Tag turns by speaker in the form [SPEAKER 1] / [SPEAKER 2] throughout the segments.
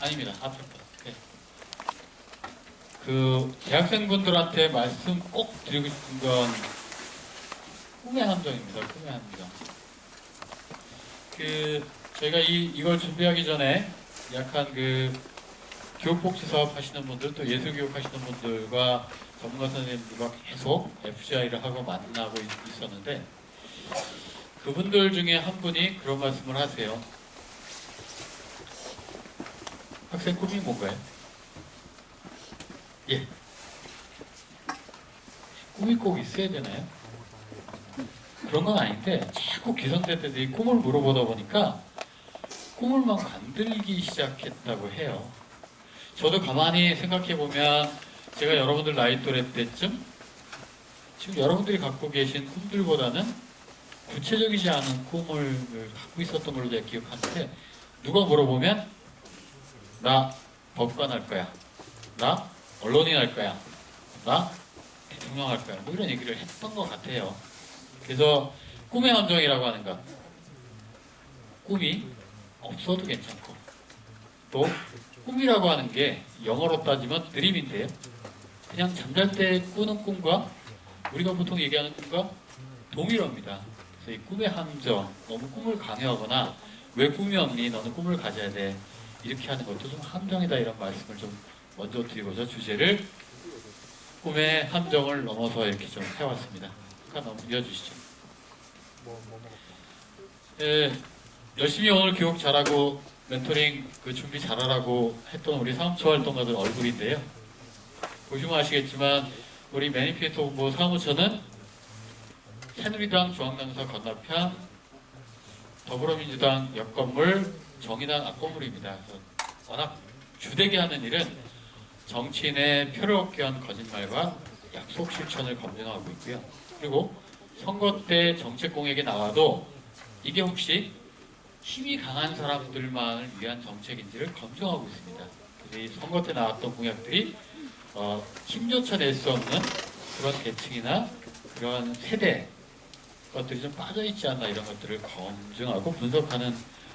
[SPEAKER 1] 아닙니다. 앞에 거. 네. 그 대학생분들한테 말씀 꼭 드리고 싶은 건 꿈의 함정입니다. 꿈의 함정. 그 저희가 이걸 준비하기 전에 약간 그 교육복지 사업 하시는 분들 또 예술교육 하시는 분들과 전문가 선생님들과 계속 FCI를 하고 만나고 있었는데 그분들 중에 한 분이 그런 말씀을 하세요. 학생 꿈이 뭔가요? 예. 꿈이 꼭 있어야 되나요? 그런 건 아닌데 자꾸 기성세대들이 꿈을 물어보다 보니까 꿈을 막 만들기 시작했다고 해요. 저도 가만히 생각해보면 제가 여러분들 나이 또래 때쯤 지금 여러분들이 갖고 계신 꿈들보다는 구체적이지 않은 꿈을 갖고 있었던 걸로 제가 기억하는데 누가 물어보면 나 법관 할 거야. 나 언론인 할 거야. 나 대통령 할 거야. 뭐 이런 얘기를 했던 것 같아요. 그래서 꿈의 함정이라고 하는 것. 꿈이 없어도 괜찮고 또 꿈이라고 하는 게 영어로 따지면 드림인데요. 그냥 잠잘 때 꾸는 꿈과 우리가 보통 얘기하는 꿈과 동일합니다. 그래서 이 꿈의 함정, 너무 꿈을 강요하거나 왜 꿈이 없니? 너는 꿈을 가져야 돼. 이렇게 하는 것도 좀 함정이다 이런 말씀을 좀 먼저 드리고자 주제를 꿈의 함정을 넘어서 이렇게 좀 해왔습니다. 잠깐 넘겨주시죠. 예, 열심히 오늘 교육 잘하고 멘토링 그 준비 잘하라고 했던 우리 사무처 활동가들 얼굴인데요. 보시면 아시겠지만 우리 매니페스토 본부 사무처는 새누리당 중앙당사 건너편 더불어민주당 옆 건물 정의당 앞 건물입니다. 그래서 워낙 주되게 하는 일은 정치인의 표를 얻기 위한 거짓말과 약속 실천을 검증하고 있고요. 그리고 선거 때 정책 공약이 나와도 이게 혹시 힘이 강한 사람들만을 위한 정책인지를 검증하고 있습니다. 그래서 이 선거 때 나왔던 공약들이 힘조차 낼 수 없는 그런 계층이나 그런 세대 것들이 좀 빠져있지 않나 이런 것들을 검증하고 분석하는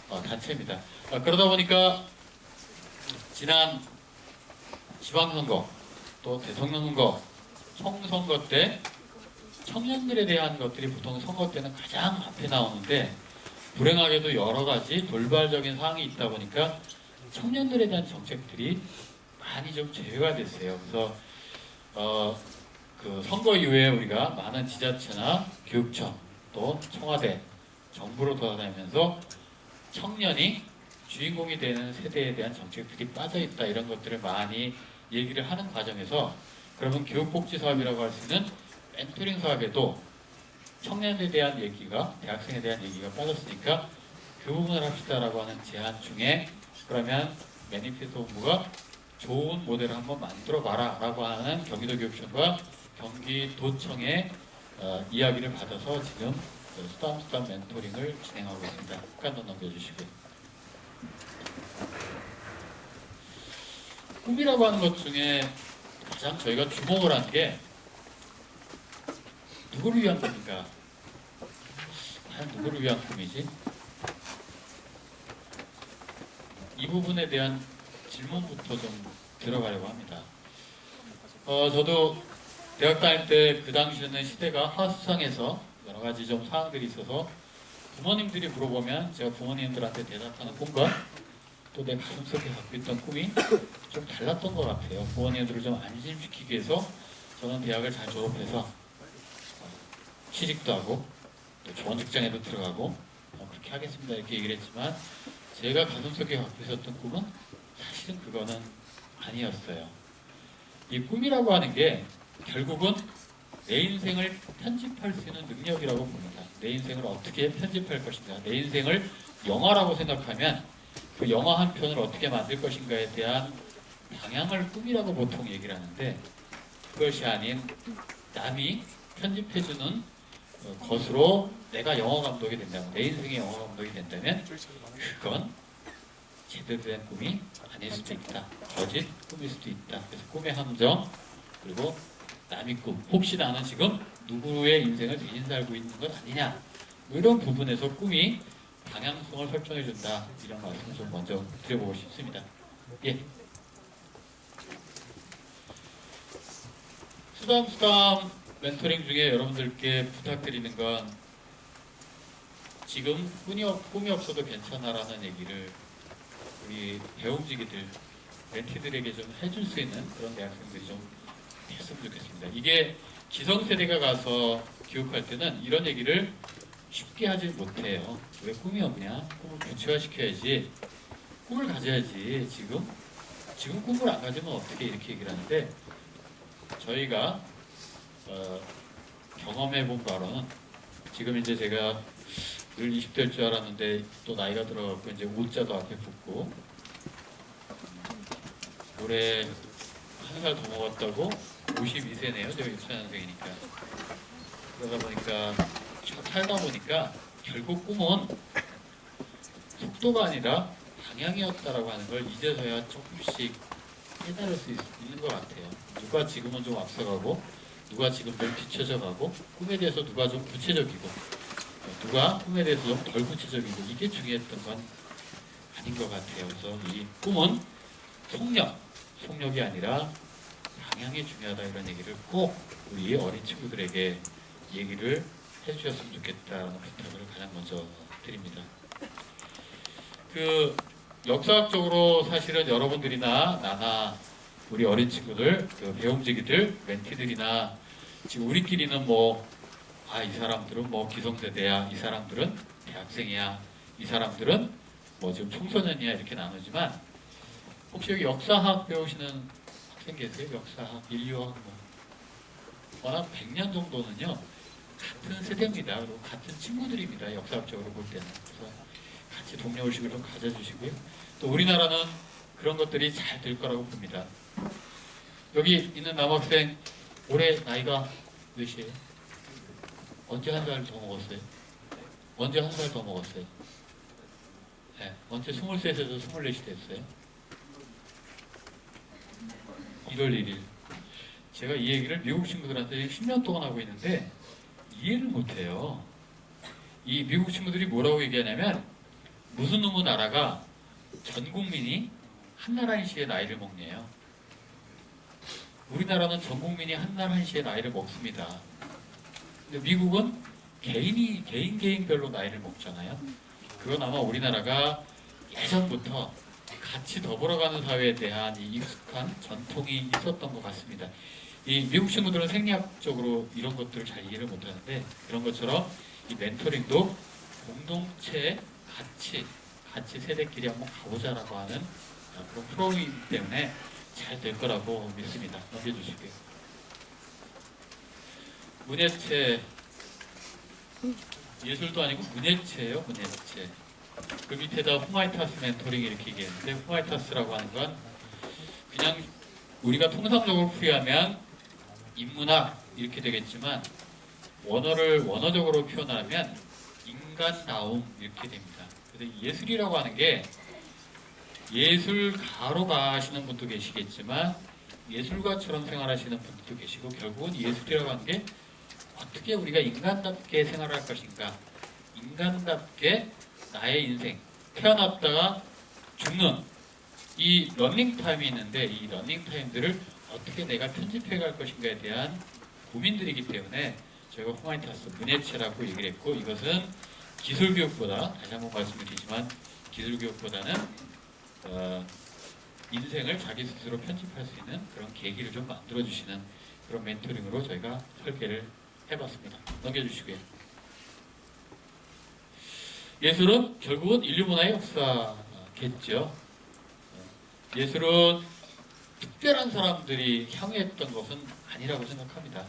[SPEAKER 1] 단체입니다. 그러다 보니까 지난 지방선거 또 대통령 선거 총선거 때 청년들에 대한 것들이 보통 선거 때는 가장 앞에 나오는데 불행하게도 여러 가지 돌발적인 사항이 있다 보니까 청년들에 대한 정책들이 많이 좀 제외가 됐어요. 그래서 그 선거 이후에 우리가 많은 지자체나 교육청 또 청와대 정부로 돌아다니면서 청년이 주인공이 되는 세대에 대한 정책들이 빠져있다 이런 것들을 많이 얘기를 하는 과정에서 그러면 교육복지 사업이라고 할 수 있는 멘토링 사업에도 청년에 대한 얘기가 대학생에 대한 얘기가 빠졌으니까 그 부분을 합시다라고 하는 제안 중에 그러면 매니페스토 본부가 좋은 모델을 한번 만들어 봐라 라고 하는 경기도교육청과 경기도청의 이야기를 받아서 지금 수담수담 멘토링을 진행하고 있습니다. 잠깐 넘겨주시고요. 꿈이라고 하는 것 중에 가장 저희가 주목을 한 게 누구를 위한 꿈인가? 과연 누구를 위한 꿈이지? 이 부분에 대한 질문부터 좀 들어가려고 합니다. 저도 대학 다닐 때 그 당시에는 시대가 하수상에서 여러 가지 좀 사항들이 있어서 부모님들이 물어보면 제가 부모님들한테 대답하는 꿈과 또 내 가슴속에 갖고 있던 꿈이 좀 달랐던 것 같아요. 부모님들을 좀 안심시키기 위해서 저는 대학을 잘 졸업해서 취직도 하고 또 좋은 직장에도 들어가고 그렇게 하겠습니다 이렇게 얘기를 했지만 제가 가슴속에 갖고 있었던 꿈은 사실은 그거는 아니었어요. 이 꿈이라고 하는 게 결국은 내 인생을 편집할 수 있는 능력이라고 봅니다. 내 인생을 어떻게 편집할 것인가, 내 인생을 영화라고 생각하면 그 영화 한 편을 어떻게 만들 것인가에 대한 방향을 꿈이라고 보통 얘기를 하는데 그것이 아닌 남이 편집해주는 것으로 내가 영화 감독이 된다면, 내 인생의 영화 감독이 된다면 그건 제대로 된 꿈이 아닐 수도 있다. 거짓 꿈일 수도 있다. 그래서 꿈의 함정 그리고 남의 꿈. 혹시 나는 지금 누구의 인생을 대신 살고 있는 것 아니냐. 뭐 이런 부분에서 꿈이 방향성을 설정해준다. 이런 말씀을 좀 먼저 드려보고 싶습니다. 예. 수담 멘토링 중에 여러분들께 부탁드리는 건 지금 꿈이 없어도 괜찮아라는 얘기를 우리 배움직이들, 멘티들에게 좀 해줄 수 있는 그런 대학생들이 좀 했으면 좋겠습니다. 이게 기성세대가 가서 교육할 때는 이런 얘기를 쉽게 하지 못해요. 왜 꿈이 없냐? 꿈을 구체화시켜야지. 꿈을 가져야지. 지금 꿈을 안 가지면 어떻게 이렇게 얘기를 하는데 저희가 경험해본 바로는 지금 이제 제가 늘 20대일 줄 알았는데 또 나이가 들어갖고 이제 오자도 앞에 붙고 올해 한 살 더 먹었다고 52세네요. 제가 64년생이니까. 그러다 보니까 살다 보니까 결국 꿈은 속도가 아니라 방향이었다라고 하는 걸 이제서야 조금씩 깨달을 수 있는 것 같아요. 누가 지금은 좀 앞서가고 누가 지금 좀 뒤쳐져 가고 꿈에 대해서 누가 좀 구체적이고 누가 꿈에 대해서 좀 덜 구체적이고 이게 중요했던 건 아닌 것 같아요. 그래서 이 꿈은 속력이 아니라 방향이 중요하다 이런 얘기를 꼭 우리 어린 친구들에게 얘기를 해주셨으면 좋겠다는 부탁을 가장 먼저 드립니다. 그 역사학적으로 사실은 여러분들이나 나나 우리 어린 친구들, 그 배움직이들, 멘티들이나 지금 우리끼리는 이 사람들은 기성세대야, 이 사람들은 대학생이야, 이 사람들은 지금 청소년이야 이렇게 나누지만 혹시 여기 역사학 배우시는 학생 계세요? 역사학, 인류학 워낙 100년 정도는요 같은 세대입니다. 그리고 같은 친구들입니다. 역사학적으로 볼 때는. 그래서 같이 동료의식을 좀 가져주시고요. 또 우리나라는 그런 것들이 잘 될 거라고 봅니다. 여기 있는 남학생 올해 나이가 몇이에요? 언제 한 살 더 먹었어요? 언제 한 살 더 먹었어요? 네, 언제 23에서 24이 됐어요? 1월 1일. 제가 이 얘기를 미국 친구들한테 10년 동안 하고 있는데 이해를 못해요. 이 미국 친구들이 뭐라고 얘기하냐면 무슨 놈의 나라가 전 국민이 한 날 한시에 나이를 먹네요. 우리나라는 전 국민이 한 날 한시에 나이를 먹습니다. 근데 미국은 개인별로 나이를 먹잖아요. 그건 아마 우리나라가 예전부터 같이 더불어가는 사회에 대한 이 익숙한 전통이 있었던 것 같습니다. 이 미국 친구들은 생리학적으로 이런 것들을 잘 이해를 못하는데 그런 것처럼 이 멘토링도 공동체 같이 세대끼리 한번 가보자라고 하는 그런 프로그램이기 때문에 잘 될 거라고 믿습니다. 넘겨주시고요. 문예체 예술도 아니고 문예체예요. 문예체. 그 밑에다 후마이타스 멘토링 이렇게 얘기했는데 후마이타스라고 하는 건 그냥 우리가 통상적으로 풀이하면 인문학 이렇게 되겠지만 원어적으로 표현하면 인간다움 이렇게 됩니다. 그래서 예술이라고 하는 게 예술가로 가시는 분도 계시겠지만 예술가처럼 생활하시는 분도 계시고 결국은 예술이라고 하는 게 어떻게 우리가 인간답게 생활할 것인가 인간답게 나의 인생 태어났다가 죽는 이 러닝타임이 있는데 이 러닝타임들을 어떻게 내가 편집해 갈 것인가에 대한 고민들이기 때문에 저희가 후마니타스 문예체라고 얘기를 했고 이것은 기술교육보다 다시 한번 말씀드리지만 기술교육보다는 인생을 자기 스스로 편집할 수 있는 그런 계기를 좀 만들어주시는 그런 멘토링으로 저희가 설계를 해봤습니다. 넘겨주시고요. 예술은 결국은 인류문화의 역사겠죠. 예술은 특별한 사람들이 향유했던 것은 아니라고 생각합니다.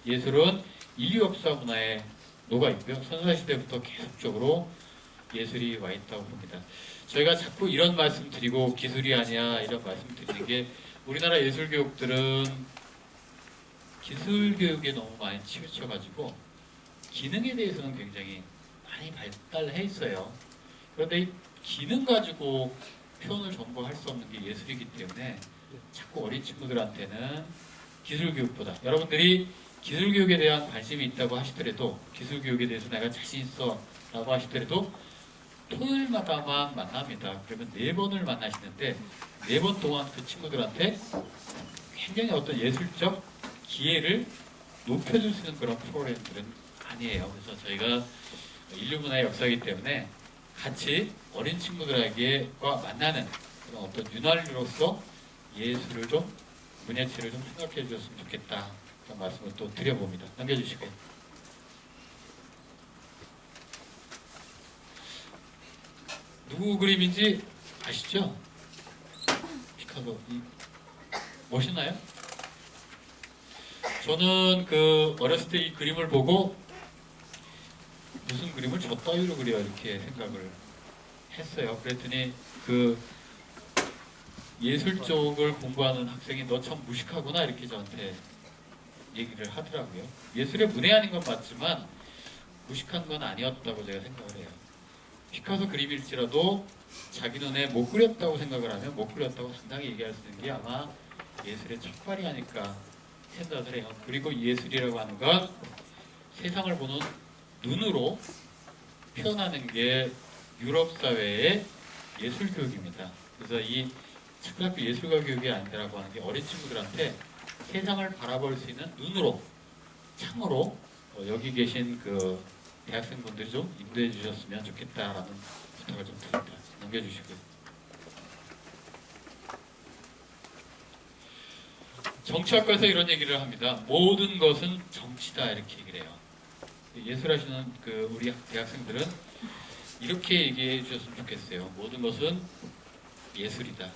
[SPEAKER 1] 예술은 인류 역사 문화에 녹아있고요. 선사시대부터 계속적으로 예술이 와 있다고 봅니다. 저희가 자꾸 이런 말씀 드리고 기술이 아니야 이런 말씀 드리는 게 우리나라 예술교육들은 기술교육에 너무 많이 치우쳐가지고 기능에 대해서는 굉장히 많이 발달해 있어요. 그런데 이 기능 가지고 표현을 전부 할 수 없는 게 예술이기 때문에 자꾸 어린 친구들한테는 기술교육보다 여러분들이 기술교육에 대한 관심이 있다고 하시더라도 기술교육에 대해서 내가 자신 있어 라고 하시더라도 토요일마다만 만납니다. 그러면 4번을 만나시는데 4번 동안 그 친구들한테 굉장히 어떤 예술적 기회를 높여줄 수 있는 그런 프로그램들은 아니에요. 그래서 저희가 인류문화의 역사이기 때문에 같이 어린 친구들에게와 만나는 그런 어떤 윤활유로서 예술을 좀, 문예체를 좀 생각해 주셨으면 좋겠다. 그런 말씀을 또 드려봅니다. 넘겨주시고요. 누구 그림인지 아시죠? 피카소. 멋있나요? 저는 그 어렸을 때 이 그림을 보고 무슨 그림을 저 따위로 그려 이렇게 생각을 했어요. 그랬더니 그 예술 쪽을 공부하는 학생이 너 참 무식하구나 이렇게 저한테 얘기를 하더라고요. 예술의 문외한인 건 맞지만 무식한 건 아니었다고 제가 생각을 해요. 피카소 그림일지라도 자기 눈에 못 그렸다고 생각을 하면 못 그렸다고 당당히 얘기할 수 있는 게 아마 예술의 첫발이 아닐까 생각을 해요. 그리고 예술이라고 하는 건 세상을 보는 눈으로 표현하는 게 유럽 사회의 예술 교육입니다. 그래서 이 초등학교 예술가 교육이 아니라고 하는 게 어린 친구들한테 세상을 바라볼 수 있는 눈으로, 창으로 여기 계신 그 대학생분들이 좀 인도해 주셨으면 좋겠다라는 부탁을 좀 드립니다. 넘겨주시고요. 정치학과에서 이런 얘기를 합니다. 모든 것은 정치다 이렇게 얘기를 해요. 예술하시는 그 우리 대학생들은 이렇게 얘기해 주셨으면 좋겠어요. 모든 것은 예술이다.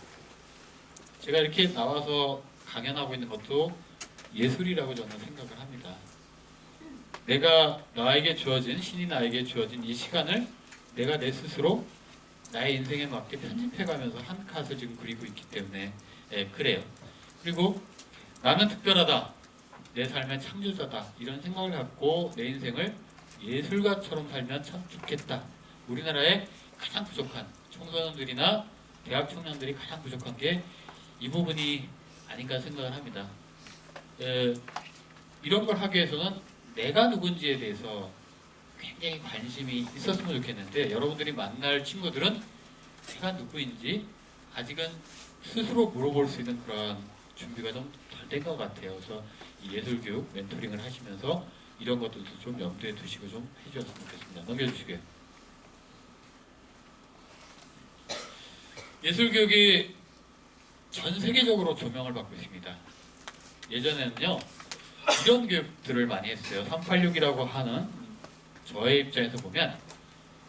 [SPEAKER 1] 제가 이렇게 나와서 강연하고 있는 것도 예술이라고 저는 생각을 합니다. 내가 나에게 주어진, 신이 나에게 주어진 이 시간을 내가 내 스스로 나의 인생에 맞게 편집해가면서 한 컷을 지금 그리고 있기 때문에 그래요. 그리고 나는 특별하다, 내 삶의 창조자다 이런 생각을 갖고 내 인생을 예술가처럼 살면 참 좋겠다. 우리나라의 가장 부족한 청소년들이나 대학 청년들이 가장 부족한 게 이 부분이 아닌가 생각을 합니다. 이런 걸 하기 위해서는 내가 누군지에 대해서 굉장히 관심이 있었으면 좋겠는데 여러분들이 만날 친구들은 내가 누구인지 아직은 스스로 물어볼 수 있는 그런 준비가 좀 덜 된 것 같아요. 그래서 이 예술교육 멘토링을 하시면서 이런 것들도 좀 염두에 두시고 좀 해주셨으면 좋겠습니다. 넘겨주시고요. 예술교육이 전 세계적으로 조명을 받고 있습니다. 예전에는요 이런 교육들을 많이 했어요. 386이라고 하는 저의 입장에서 보면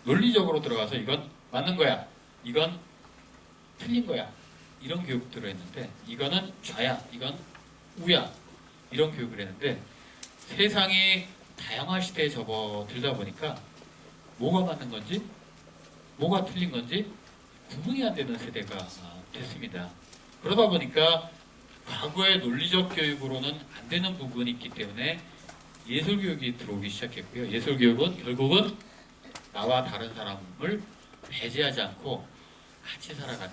[SPEAKER 1] 논리적으로 들어가서 이건 맞는 거야, 이건 틀린 거야 이런 교육들을 했는데 이거는 좌야, 이건 우야 이런 교육을 했는데 세상이 다양한 시대에 접어들다 보니까 뭐가 맞는 건지 뭐가 틀린 건지 구분이 안 되는 세대가 됐습니다. 그러다 보니까 과거의 논리적 교육으로는 안 되는 부분이 있기 때문에 예술 교육이 들어오기 시작했고요. 예술 교육은 결국은 나와 다른 사람을 배제하지 않고 같이 살아가는,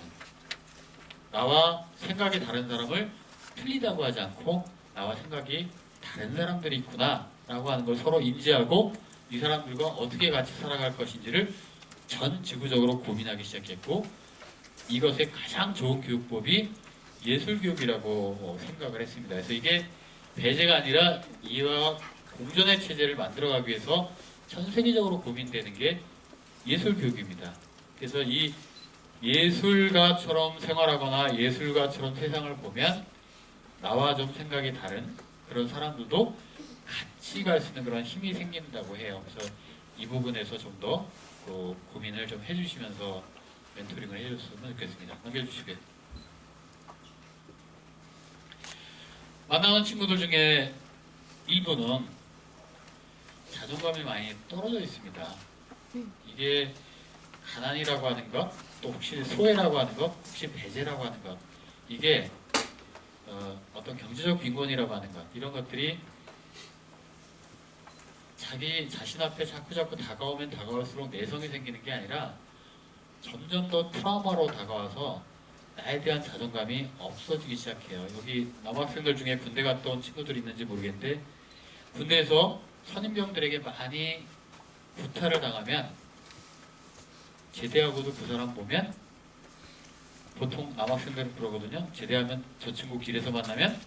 [SPEAKER 1] 나와 생각이 다른 사람을 틀리다고 하지 않고 나와 생각이 다른 사람들이 있구나 라고 하는 걸 서로 인지하고 이 사람들과 어떻게 같이 살아갈 것인지를 전 지구적으로 고민하기 시작했고 이것의 가장 좋은 교육법이 예술교육이라고 생각을 했습니다. 그래서 이게 배제가 아니라 이와 공존의 체제를 만들어가기 위해서 전 세계적으로 고민되는 게 예술교육입니다. 그래서 이 예술가처럼 생활하거나 예술가처럼 세상을 보면 나와 좀 생각이 다른 그런 사람들도 같이 갈 수 있는 그런 힘이 생긴다고 해요. 그래서 이 부분에서 좀 더 고민을 좀 해주시면서 멘토링을 해줬으면 좋겠습니다. 넘겨주시고요. 만나는 친구들 중에 일부는 자존감이 많이 떨어져 있습니다. 이게 가난이라고 하는 것, 또 혹시 소외라고 하는 것, 혹시 배제라고 하는 것, 이게 어떤 경제적 빈곤이라고 하는 것, 이런 것들이 자기 자신 앞에 자꾸 다가오면 다가올수록 내성이 생기는 게 아니라 점점 더 트라우마로 다가와서 나에 대한 자존감이 없어지기 시작해요. 여기 남학생들 중에 군대 갔다 온 친구들이 있는지 모르겠는데 군대에서 선임병들에게 많이 구타를 당하면 제대하고도 그 사람 보면 보통 남학생들은 그러거든요. 제대하면 저 친구 길에서 만나면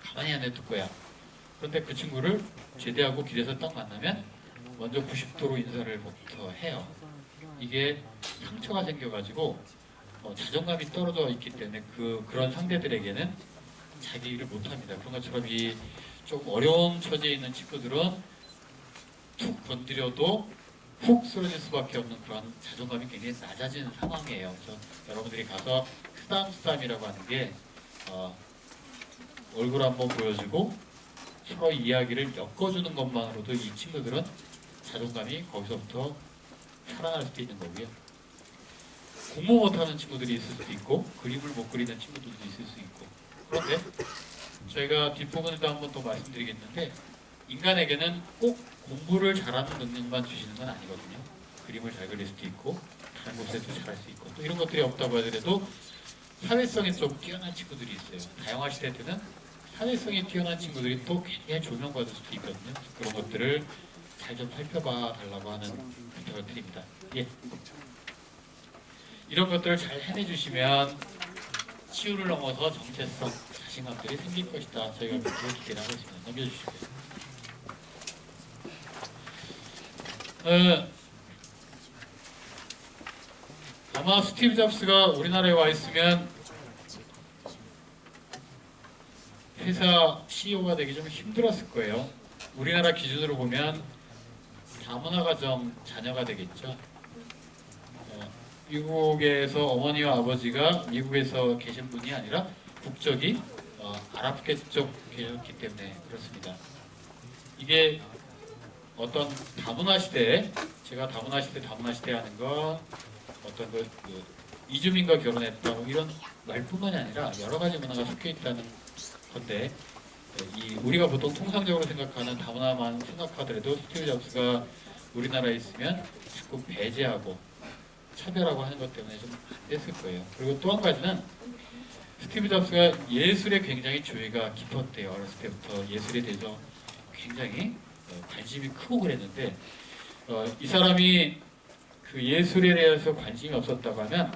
[SPEAKER 1] 가만히 안 냅둘 거야. 그런데 그 친구를 제대하고 길에서 딱 만나면 먼저 90도로 인사를 부터 해요. 이게 상처가 생겨가지고 자존감이 떨어져 있기 때문에 그런 상대들에게는 자기 일을 못합니다. 그런 것처럼 이 좀 어려운 처지에 있는 친구들은 툭 건드려도 훅 쓰러질 수밖에 없는 그런 자존감이 굉장히 낮아지는 상황이에요. 그래서 여러분들이 가서 쓰담쓰담이라고 하는 게 얼굴 한번 보여주고 서로 이야기를 엮어주는 것만으로도 이 친구들은 자존감이 거기서부터 살아날 수도 있는 거고요. 공부 못하는 친구들이 있을 수도 있고 그림을 못 그리는 친구들도 있을 수 있고 그런데 저희가 뒷부분에도 한번 더 말씀드리겠는데 인간에게는 꼭 공부를 잘하는 능력만 주시는 건 아니거든요. 그림을 잘 그릴 수도 있고 다른 곳에도 잘할 수 있고 또 이런 것들이 없다고 하더라도 사회성이 좀 뛰어난 친구들이 있어요. 다양한 시대 때는 사회성이 뛰어난 친구들이 또 굉장히 조명받을 수도 있거든요. 그런 것들을 잘 좀 살펴봐 달라고 하는 부탁을 드립니다. 예. 이런 것들을 잘 해내주시면 치유를 넘어서 정체성, 자신감들이 생길 것이다. 저희가 그렇게 기대를 하고 있습니다. 넘겨주시고요. 아마 스티브 잡스가 우리나라에 와 있으면 회사 CEO가 되기 좀 힘들었을 거예요. 우리나라 기준으로 보면 다문화 가정 자녀가 되겠죠. 미국에서 어머니와 아버지가 미국에서 계신 분이 아니라 국적이 아랍계 쪽 계셨기 때문에 그렇습니다. 이게 어떤 다문화 시대에 제가 다문화 시대 하는 건 어떤 그 이주민과 결혼했다 뭐 이런 말뿐만이 아니라 여러 가지 문화가 섞여 있다는 건데 우리가 보통 통상적으로 생각하는 다문화만 생각하더라도 스티브 잡스가 우리나라에 있으면 자꾸 배제하고 차별하고 하는 것 때문에 좀 안 됐을 거예요. 그리고 또 한 가지는 스티브 잡스가 예술에 굉장히 조예가 깊었대요. 어렸을 때부터 예술에 대해서 굉장히 관심이 크고 그랬는데 이 사람이 그 예술에 대해서 관심이 없었다고 하면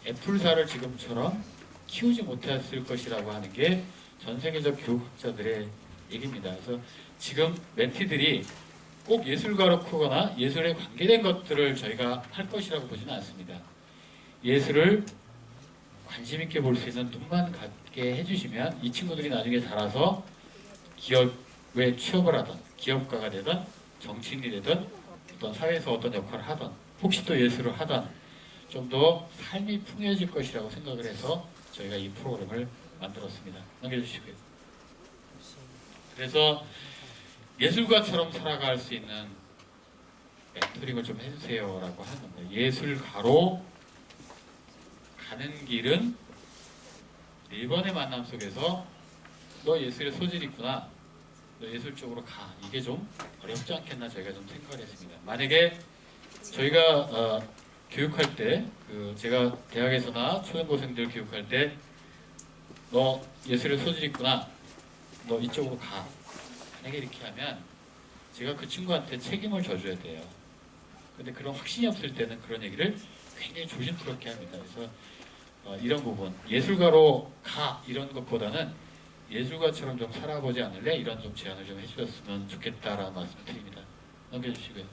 [SPEAKER 1] 애플사를 지금처럼 키우지 못했을 것이라고 하는 게 전 세계적 교육학자들의 얘기입니다. 그래서 지금 멘티들이 꼭 예술가로 크거나 예술에 관계된 것들을 저희가 할 것이라고 보지는 않습니다. 예술을 관심 있게 볼 수 있는 눈만 갖게 해주시면 이 친구들이 나중에 자라서 기업에 취업을 하던 기업가가 되던 정치인이 되던 어떤 사회에서 어떤 역할을 하던 혹시 또 예술을 하던 좀 더 삶이 풍요해질 것이라고 생각을 해서 저희가 이 프로그램을 만들었습니다. 넘겨주시고요. 그래서 예술가처럼 살아갈 수 있는 멘토링을 좀 해주세요라고 하는 겁니다. 예술가로 가는 길은 네 번의 만남 속에서 너 예술에 소질이 있구나. 너 예술 쪽으로 가. 이게 좀 어렵지 않겠나 저희가 좀 생각을 했습니다. 만약에 저희가 교육할 때 제가 대학에서나 초등고생들 교육할 때 너 예술에 소질이 있구나. 너 이쪽으로 가. 만약에 이렇게 하면 제가 그 친구한테 책임을 져줘야 돼요. 근데 그런 확신이 없을 때는 그런 얘기를 굉장히 조심스럽게 합니다. 그래서 이런 부분 예술가로 가 이런 것보다는 예술가처럼 좀 살아보지 않을래? 이런 좀 제안을 좀 해주셨으면 좋겠다라는 말씀을 드립니다. 넘겨주시고요.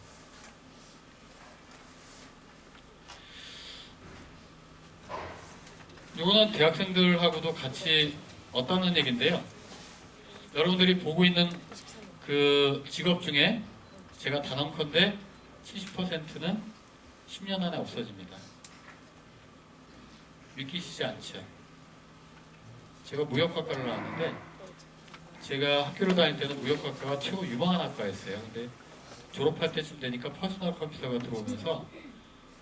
[SPEAKER 1] 이거는 대학생들하고도 같이 어떠는 얘기인데요. 여러분들이 보고 있는 그 직업 중에 제가 단언컨대 70%는 10년 안에 없어집니다. 믿기시지 않죠? 제가 무역학과를 나왔는데 제가 학교를 다닐 때는 무역학과가 최고 유망한 학과였어요. 근데 졸업할 때쯤 되니까 퍼스널 컴퓨터가 들어오면서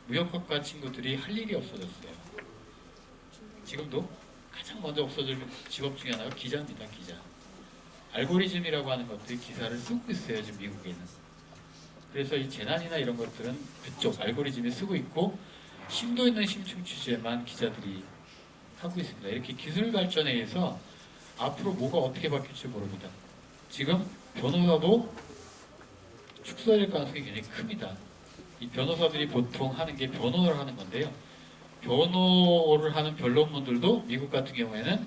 [SPEAKER 1] 무역학과 친구들이 할 일이 없어졌어요. 지금도 가장 먼저 없어질 직업 중에 하나가 기자입니다. 기자. 알고리즘이라고 하는 것들이 기사를 쓰고 있어요. 지금 미국에는. 그래서 이 재난이나 이런 것들은 그쪽 알고리즘이 쓰고 있고 심도 있는 심층 취재만 기자들이 하고 있습니다. 이렇게 기술 발전에 의해서 앞으로 뭐가 어떻게 바뀔지 모릅니다. 지금 변호사도 축소될 가능성이 굉장히 큽니다. 이 변호사들이 보통 하는 게 변호를 하는 건데요. 변호를 하는 변론문들도 미국 같은 경우에는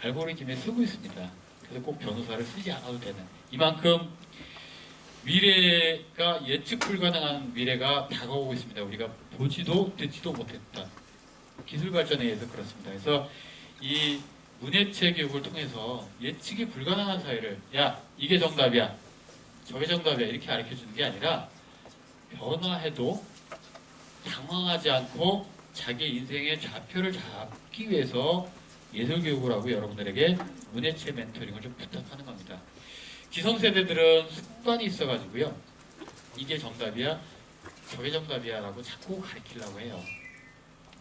[SPEAKER 1] 알고리즘에 쓰고 있습니다. 그래서 꼭 변호사를 쓰지 않아도 되는, 이만큼 미래가 예측 불가능한 미래가 다가오고 있습니다. 우리가 보지도 듣지도 못했다. 기술 발전에 의해서 그렇습니다. 그래서 이 문해체 교육을 통해서 예측이 불가능한 사회를, 야 이게 정답이야, 저게 정답이야 이렇게 가르쳐 주는 게 아니라 변화해도 당황하지 않고 자기 인생의 좌표를 잡기 위해서 예술 교육을 하고 여러분들에게 문해체 멘토링을 좀 부탁하는 겁니다. 기성세대들은 습관이 있어가지고요, 이게 정답이야 저게 정답이야 라고 자꾸 가르치려고 해요.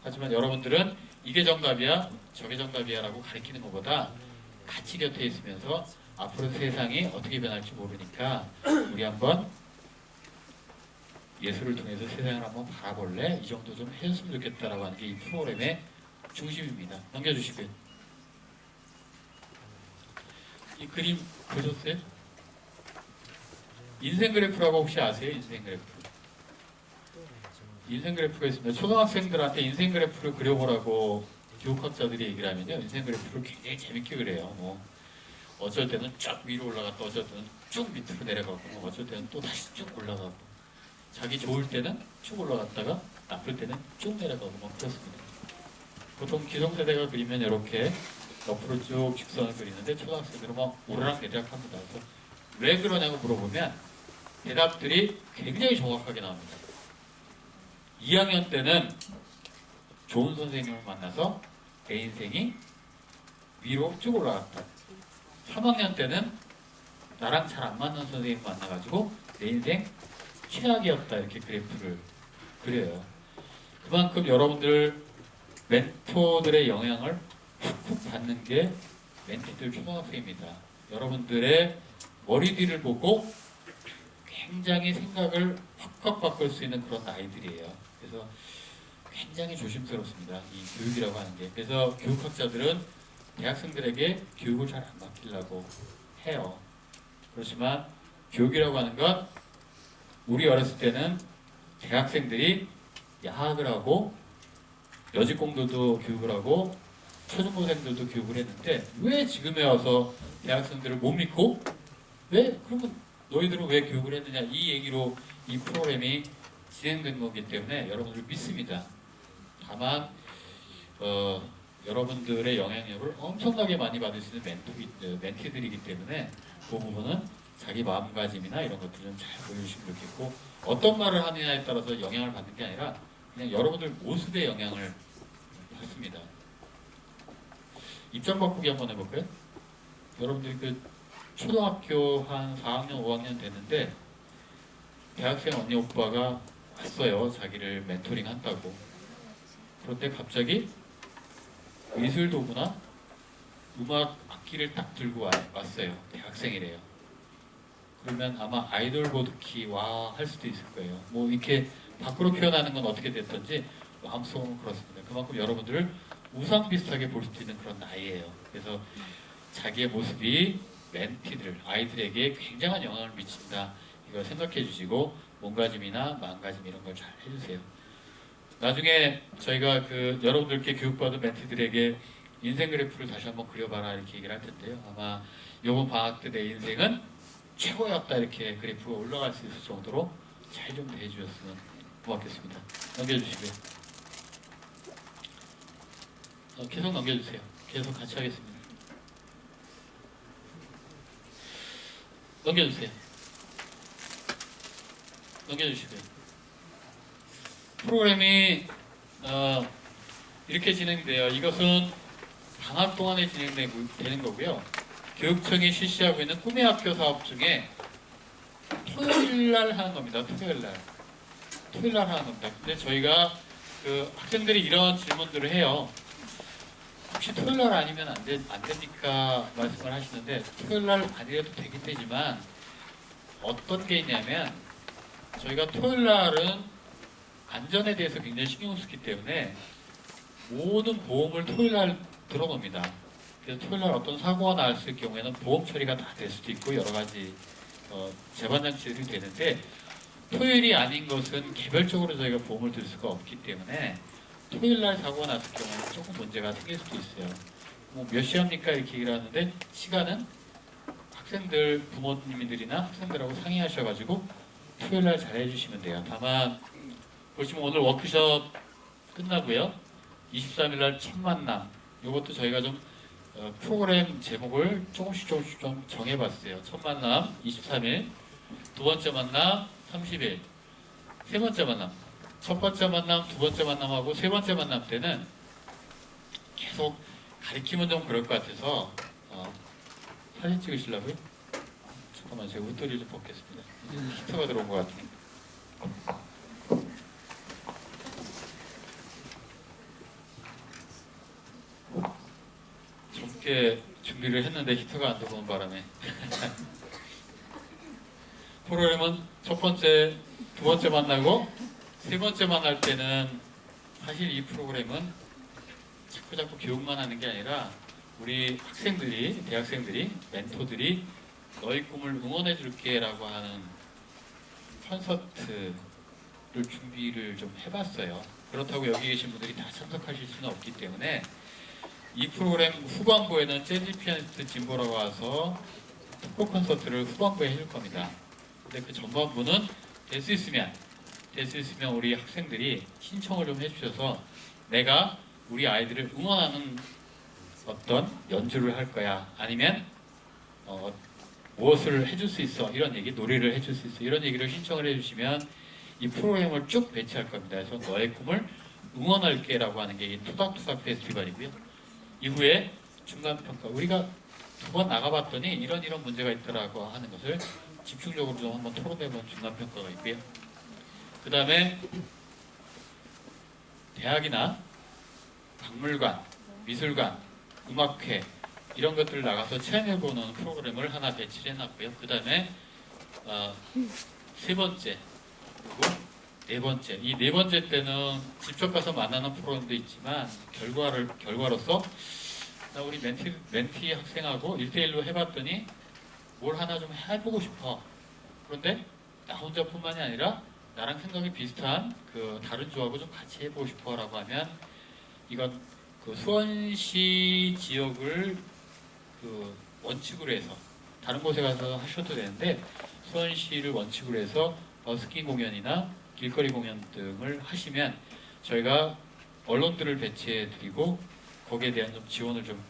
[SPEAKER 1] 하지만 여러분들은 이게 정답이야 저게 정답이야 라고 가르치는 것보다 같이 곁에 있으면서 앞으로 세상이 어떻게 변할지 모르니까 우리 한번 예술을 통해서 세상을 한번 바라볼래? 이 정도 좀 해줬으면 좋겠다라고 하는 게 이 프로그램의 중심입니다. 넘겨주시고요. 이 그림 보셨어요? 인생 그래프라고 혹시 아세요? 인생 그래프. 인생 그래프가 있습니다. 초등학생들한테 인생 그래프를 그려보라고 교육학자들이 얘기를 하면요, 인생 그래프를 굉장히 재밌게 그려요. 뭐 어쩔 때는 쫙 위로 올라갔다, 어쩔 때는 쭉 밑으로 내려가고, 뭐 어쩔 때는 또 다시 쭉 올라가고, 자기 좋을 때는 쭉 올라갔다가 나쁠 때는 쭉 내려가고 뭐 그렇습니다. 보통 기성세대가 그리면 이렇게 옆으로 쭉 직선을 그리는데 초등학생들은 막 오르락내리락 합니다. 그래서 왜 그러냐고 물어보면 대답들이 굉장히 정확하게 나옵니다. 2학년 때는 좋은 선생님을 만나서 내 인생이 위로 쭉 올라갔다. 3학년 때는 나랑 잘 안 맞는 선생님 만나가지고 내 인생 최악이었다, 이렇게 그래프를 그려요. 그만큼 여러분들 멘토들의 영향을 훅훅 받는 게 멘티들 초등학생입니다. 여러분들의 머리 뒤를 보고 굉장히 생각을 확확 바꿀 수 있는 그런 아이들이에요. 그래서 굉장히 조심스럽습니다, 이 교육이라고 하는 게. 그래서 교육학자들은 대학생들에게 교육을 잘 안 맡기려고 해요. 그렇지만 교육이라고 하는 건 우리 어렸을 때는 대학생들이 야학을 하고 여직공들도 교육을 하고 초중고생들도 교육을 했는데 왜 지금에 와서 대학생들을 못 믿고, 왜 그러면 너희들은 왜 교육을 했느냐, 이 얘기로 이 프로그램이 진행된 거기 때문에 여러분들 믿습니다. 다만 여러분들의 영향력을 엄청나게 많이 받을 수 있는 멘티들이기 때문에 그 부분은 자기 마음가짐이나 이런 것들 좀 잘 보여주시면 좋겠고, 어떤 말을 하느냐에 따라서 영향을 받는 게 아니라 그냥 여러분들 모습에 영향을 받습니다. 입장 바꾸기 한번 해볼까요? 여러분들이 그 초등학교 한 4학년, 5학년 됐는데 대학생 언니 오빠가 왔어요. 자기를 멘토링 한다고. 그런데 갑자기 미술 도구나 음악 악기를 딱 들고 왔어요. 대학생이래요. 그러면 아마 아이돌 보드키 와 할 수도 있을 거예요. 뭐 이렇게 밖으로 표현하는 건 어떻게 됐든지 마음속은 그렇습니다. 그만큼 여러분들을 우상 비슷하게 볼 수도 있는 그런 나이예요. 그래서 자기의 모습이 멘티들, 아이들에게 굉장한 영향을 미친다, 이걸 생각해 주시고 몸가짐이나 마음가짐 이런 걸 잘 해주세요. 나중에 저희가 그 여러분들께 교육받은 멘티들에게 인생 그래프를 다시 한번 그려봐라 이렇게 얘기를 할 텐데요. 아마 이번 방학 때 내 인생은 최고였다, 이렇게 그래프가 올라갈 수 있을 정도로 잘 좀 대해주셨으면 고맙겠습니다. 넘겨주시고요. 계속 넘겨주세요. 계속 같이 하겠습니다. 넘겨주세요. 넘겨주시고요. 프로그램이 이렇게 진행돼요. 이것은 방학 동안에 진행되는 거고요. 교육청이 실시하고 있는 꿈의 학교 사업 중에 토요일날 하는 겁니다. 토요일날 하는 겁니다. 근데 저희가 그 학생들이 이런 질문들을 해요. 혹시 토요일날 아니면 안 되니까 말씀을 하시는데, 토요일날 아니라도 되긴 되지만 어떤 게 있냐면 저희가 토요일날은 안전에 대해서 굉장히 신경을 쓰기 때문에 모든 보험을 토요일날 들어놓습니다. 그래서 토요일날 어떤 사고가 났을 경우에는 보험 처리가 다 될 수도 있고 여러 가지 재반 장치들이 되는데, 토요일이 아닌 것은 개별적으로 저희가 보험을 들 수가 없기 때문에 토요일 날 사고가 났을 경우에는 조금 문제가 생길 수도 있어요. 뭐 몇 시 합니까? 이렇게 얘기를 하는데 시간은 학생들 부모님들이나 학생들하고 상의하셔가지고 토요일 날 잘 해주시면 돼요. 다만 보시면 오늘 워크숍 끝나고요. 23일 날 첫 만남. 이것도 저희가 좀 프로그램 제목을 조금씩 좀 정해봤어요. 첫 만남 23일, 두 번째 만남 30일, 세 번째 만남. 첫 번째 만남, 두 번째 만남하고 세 번째 만남 때는 계속 가리키면 좀 그럴 것 같아서 사진 찍으시려고요? 잠깐만 제가 웃돌이 좀 벗겠습니다. 히트가 들어온 것 같은데. 좁게 준비를 했는데 히트가 안 들어오는 바람에 프로그램은 첫 번째, 두 번째 만나고 세 번째 만날 때는 사실 이 프로그램은 자꾸 교육만 하는 게 아니라 우리 학생들이, 대학생들이, 멘토들이 너희 꿈을 응원해 줄게 라고 하는 콘서트를 준비를 좀 해봤어요. 그렇다고 여기 계신 분들이 다 참석하실 수는 없기 때문에 이 프로그램 후반부에는 재즈 피아니스트 진보라고 와서 특별 콘서트를 후반부에 해줄 겁니다. 근데 그 전반부는 될 수 있으면 우리 학생들이 신청을 좀 해주셔서 내가 우리 아이들을 응원하는 어떤 연주를 할 거야. 아니면 무엇을 해줄 수 있어. 이런 얘기, 놀이를 해줄 수 있어. 이런 얘기를 신청을 해주시면 이 프로그램을 쭉 배치할 겁니다. 그래서 너의 꿈을 응원할게 라고 하는 게 이 투닥투닥 페스티벌이고요. 이후에 중간평가. 우리가 두 번 나가봤더니 이런 문제가 있더라고 하는 것을 집중적으로 좀 한번 토론해본 중간평가가 있고요. 그 다음에 대학이나 박물관, 미술관, 음악회 이런 것들을 나가서 체험해보는 프로그램을 하나 배치를 해놨고요. 그 다음에 세 번째 그리고 네 번째, 이 네 번째 때는 직접 가서 만나는 프로그램도 있지만 결과로서 나 우리 멘티 학생하고 1대1로 해봤더니 뭘 하나 좀 해보고 싶어. 그런데 나 혼자뿐만이 아니라 나랑 생각이 비슷한 그 다른 조하고 좀 같이 해보고 싶어라고 하면 이건 그 수원시 지역을 그 원칙으로 해서 다른 곳에 가서 하셔도 되는데 수원시를 원칙으로 해서 버스킹 공연이나 길거리 공연 등을 하시면 저희가 언론들을 배치해드리고 거기에 대한 좀 지원을 좀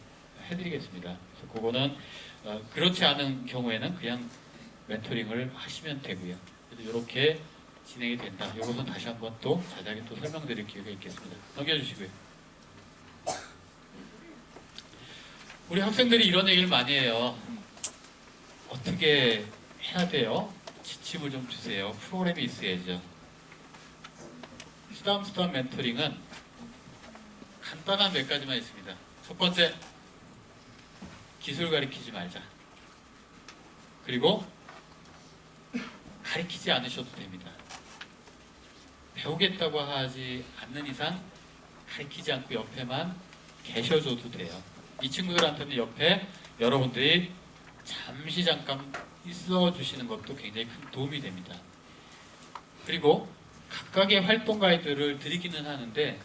[SPEAKER 1] 해드리겠습니다. 그래서 그거는 그렇지 않은 경우에는 그냥 멘토링을 하시면 되고요. 그래서 이렇게 진행이 된다. 이것은 다시 한번 또 자세하게 또 설명드릴 기회가 있겠습니다. 넘겨주시고요. 우리 학생들이 이런 얘기를 많이 해요. 어떻게 해야 돼요? 지침을 좀 주세요. 프로그램이 있어야죠. 수담 멘토링은 간단한 몇 가지만 있습니다. 첫 번째, 기술 가리키지 말자. 그리고 가리키지 않으셔도 됩니다. 배우겠다고 하지 않는 이상 가리키지 않고 옆에만 계셔줘도 돼요. 이 친구들한테는 옆에 여러분들이 잠깐 있어 주시는 것도 굉장히 큰 도움이 됩니다. 그리고 각각의 활동 가이드를 드리기는 하는데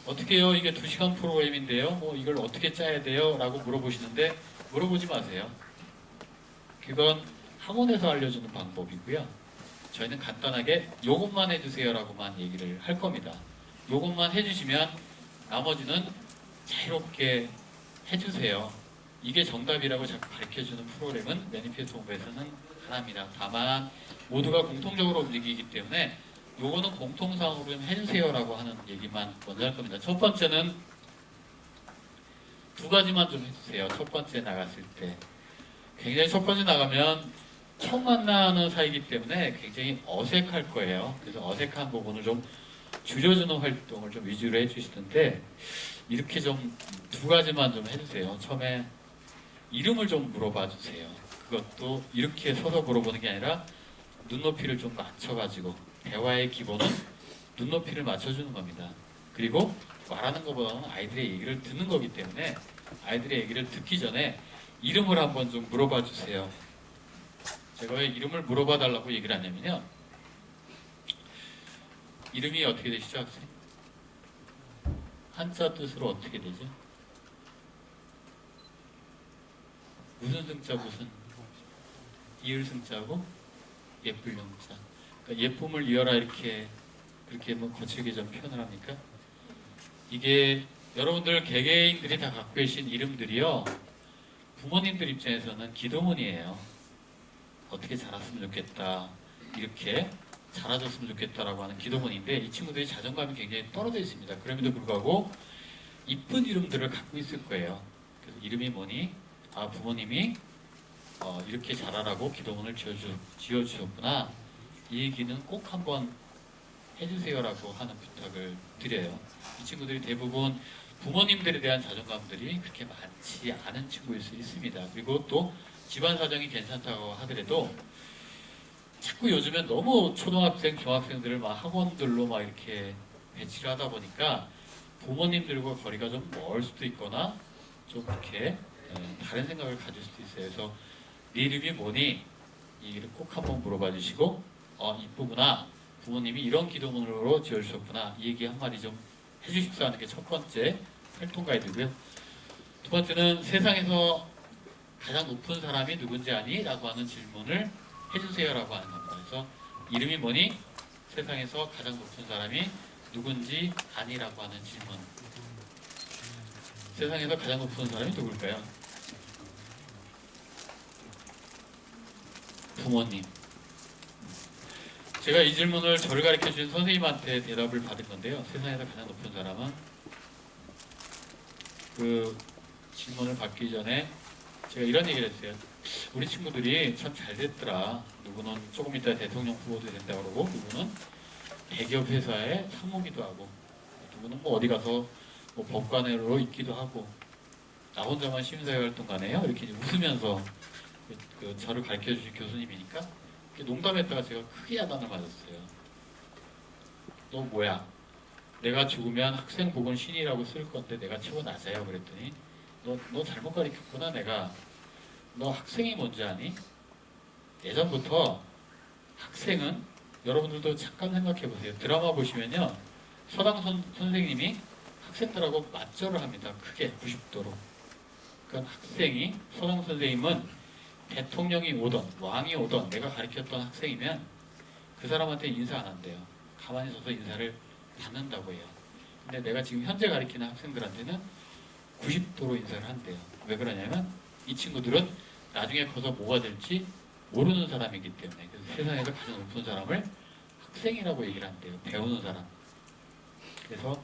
[SPEAKER 1] 어떻게 해요? 이게 2시간 프로그램인데요. 뭐 이걸 어떻게 짜야 돼요? 라고 물어보시는데 물어보지 마세요. 그건 학원에서 알려주는 방법이고요. 저희는 간단하게 요것만 해주세요 라고만 얘기를 할 겁니다. 요것만 해주시면 나머지는 자유롭게 해주세요. 이게 정답이라고 자꾸 가르쳐주는 프로그램은 매니페스토 본부에서는 안 합니다. 다만 모두가 공통적으로 움직이기 때문에 요거는 공통상으로 좀 해주세요 라고 하는 얘기만 먼저 할 겁니다. 첫 번째는 두 가지만 좀 해주세요. 첫 번째 나갔을 때 굉장히 첫 번째 나가면 처음 만나는 사이기 때문에 굉장히 어색할 거예요. 그래서 어색한 부분을 좀 줄여주는 활동을 좀 위주로 해주시는데 이렇게 좀 두 가지만 좀 해주세요. 처음에 이름을 좀 물어봐 주세요. 그것도 이렇게 서서 물어보는 게 아니라 눈높이를 좀 맞춰가지고 대화의 기본은 눈높이를 맞춰주는 겁니다. 그리고 말하는 것보다는 아이들의 얘기를 듣는 거기 때문에 아이들의 얘기를 듣기 전에 이름을 한번 좀 물어봐 주세요. 제가 왜 이름을 물어봐 달라고 얘기를 하냐면요. 이름이 어떻게 되시죠, 학생? 한자 뜻으로 어떻게 되죠? 무슨 승자 무슨? 이을 승자고 예쁠 영자. 그러니까 예쁨을 이어라 이렇게 그렇게 뭐 거칠게 좀 표현을 합니까? 이게 여러분들 개개인들이 다 갖고 계신 이름들이요. 부모님들 입장에서는 기도문이에요. 어떻게 자랐으면 좋겠다. 이렇게 자라줬으면 좋겠다라고 하는 기도문인데 이 친구들이 자존감이 굉장히 떨어져 있습니다. 그럼에도 불구하고 이쁜 이름들을 갖고 있을 거예요. 그래서 이름이 뭐니? 아, 부모님이 이렇게 자라라고 기도문을 지어주셨구나. 이 얘기는 꼭 한번 해주세요라고 하는 부탁을 드려요. 이 친구들이 대부분 부모님들에 대한 자존감들이 그렇게 많지 않은 친구일 수 있습니다. 그리고 또 집안 사정이 괜찮다고 하더라도 자꾸 요즘엔 너무 초등학생, 중학생들을 막 학원들로 막 이렇게 배치를 하다 보니까 부모님들과 거리가 좀 멀 수도 있거나 좀 이렇게 다른 생각을 가질 수도 있어요. 그래서 네 이름이 뭐니? 이 이름 꼭 한번 물어봐 주시고 이쁘구나. 부모님이 이런 기도문으로 지어주셨구나. 이 얘기 한마디 좀 해주십사 하는 게 첫 번째 활동 가이드고요. 두 번째는 세상에서 가장 높은 사람이 누군지 아니? 라고 하는 질문을 해주세요라고 하는 겁니다. 그래서 이름이 뭐니? 세상에서 가장 높은 사람이 누군지 아니라고 하는 질문. 세상에서 가장 높은 사람이 누굴까요? 부모님. 제가 이 질문을 저를 가르쳐 주신 선생님한테 대답을 받은 건데요. 세상에서 가장 높은 사람은 그 질문을 받기 전에 제가 이런 얘기를 했어요. 우리 친구들이 참 잘 됐더라. 누구는 조금 이따 대통령 후보도 된다고 그러고 누구는 대기업 회사에 상무기도 하고 누구는 뭐 어디 가서 뭐 법관으로 있기도 하고 나 혼자만 시민사회 활동 가네요. 이렇게 웃으면서 저를 가르쳐 주신 교수님이니까 농담했다가 제가 크게 야단을 맞았어요. 너 뭐야? 내가 죽으면 학생복은 신이라고 쓸 건데 내가 최고 낮아요. 그랬더니 너 잘못 가르쳤구나. 내가 너 학생이 뭔지 아니? 예전부터 학생은 여러분들도 잠깐 생각해 보세요. 드라마 보시면요. 서당 선생님이 학생들하고 맞절을 합니다. 크게 90도로. 그러니까 학생이 서당 선생님은 대통령이 오던 왕이 오던 내가 가르쳤던 학생이면 그 사람한테 인사 안 한대요. 가만히 서서 인사를 받는다고 해요. 근데 내가 지금 현재 가르치는 학생들한테는 90도로 인사를 한대요. 왜 그러냐면 이 친구들은 나중에 커서 뭐가 될지 모르는 사람이기 때문에. 그래서 세상에서 가장 높은 사람을 학생이라고 얘기를 한대요. 배우는 사람. 그래서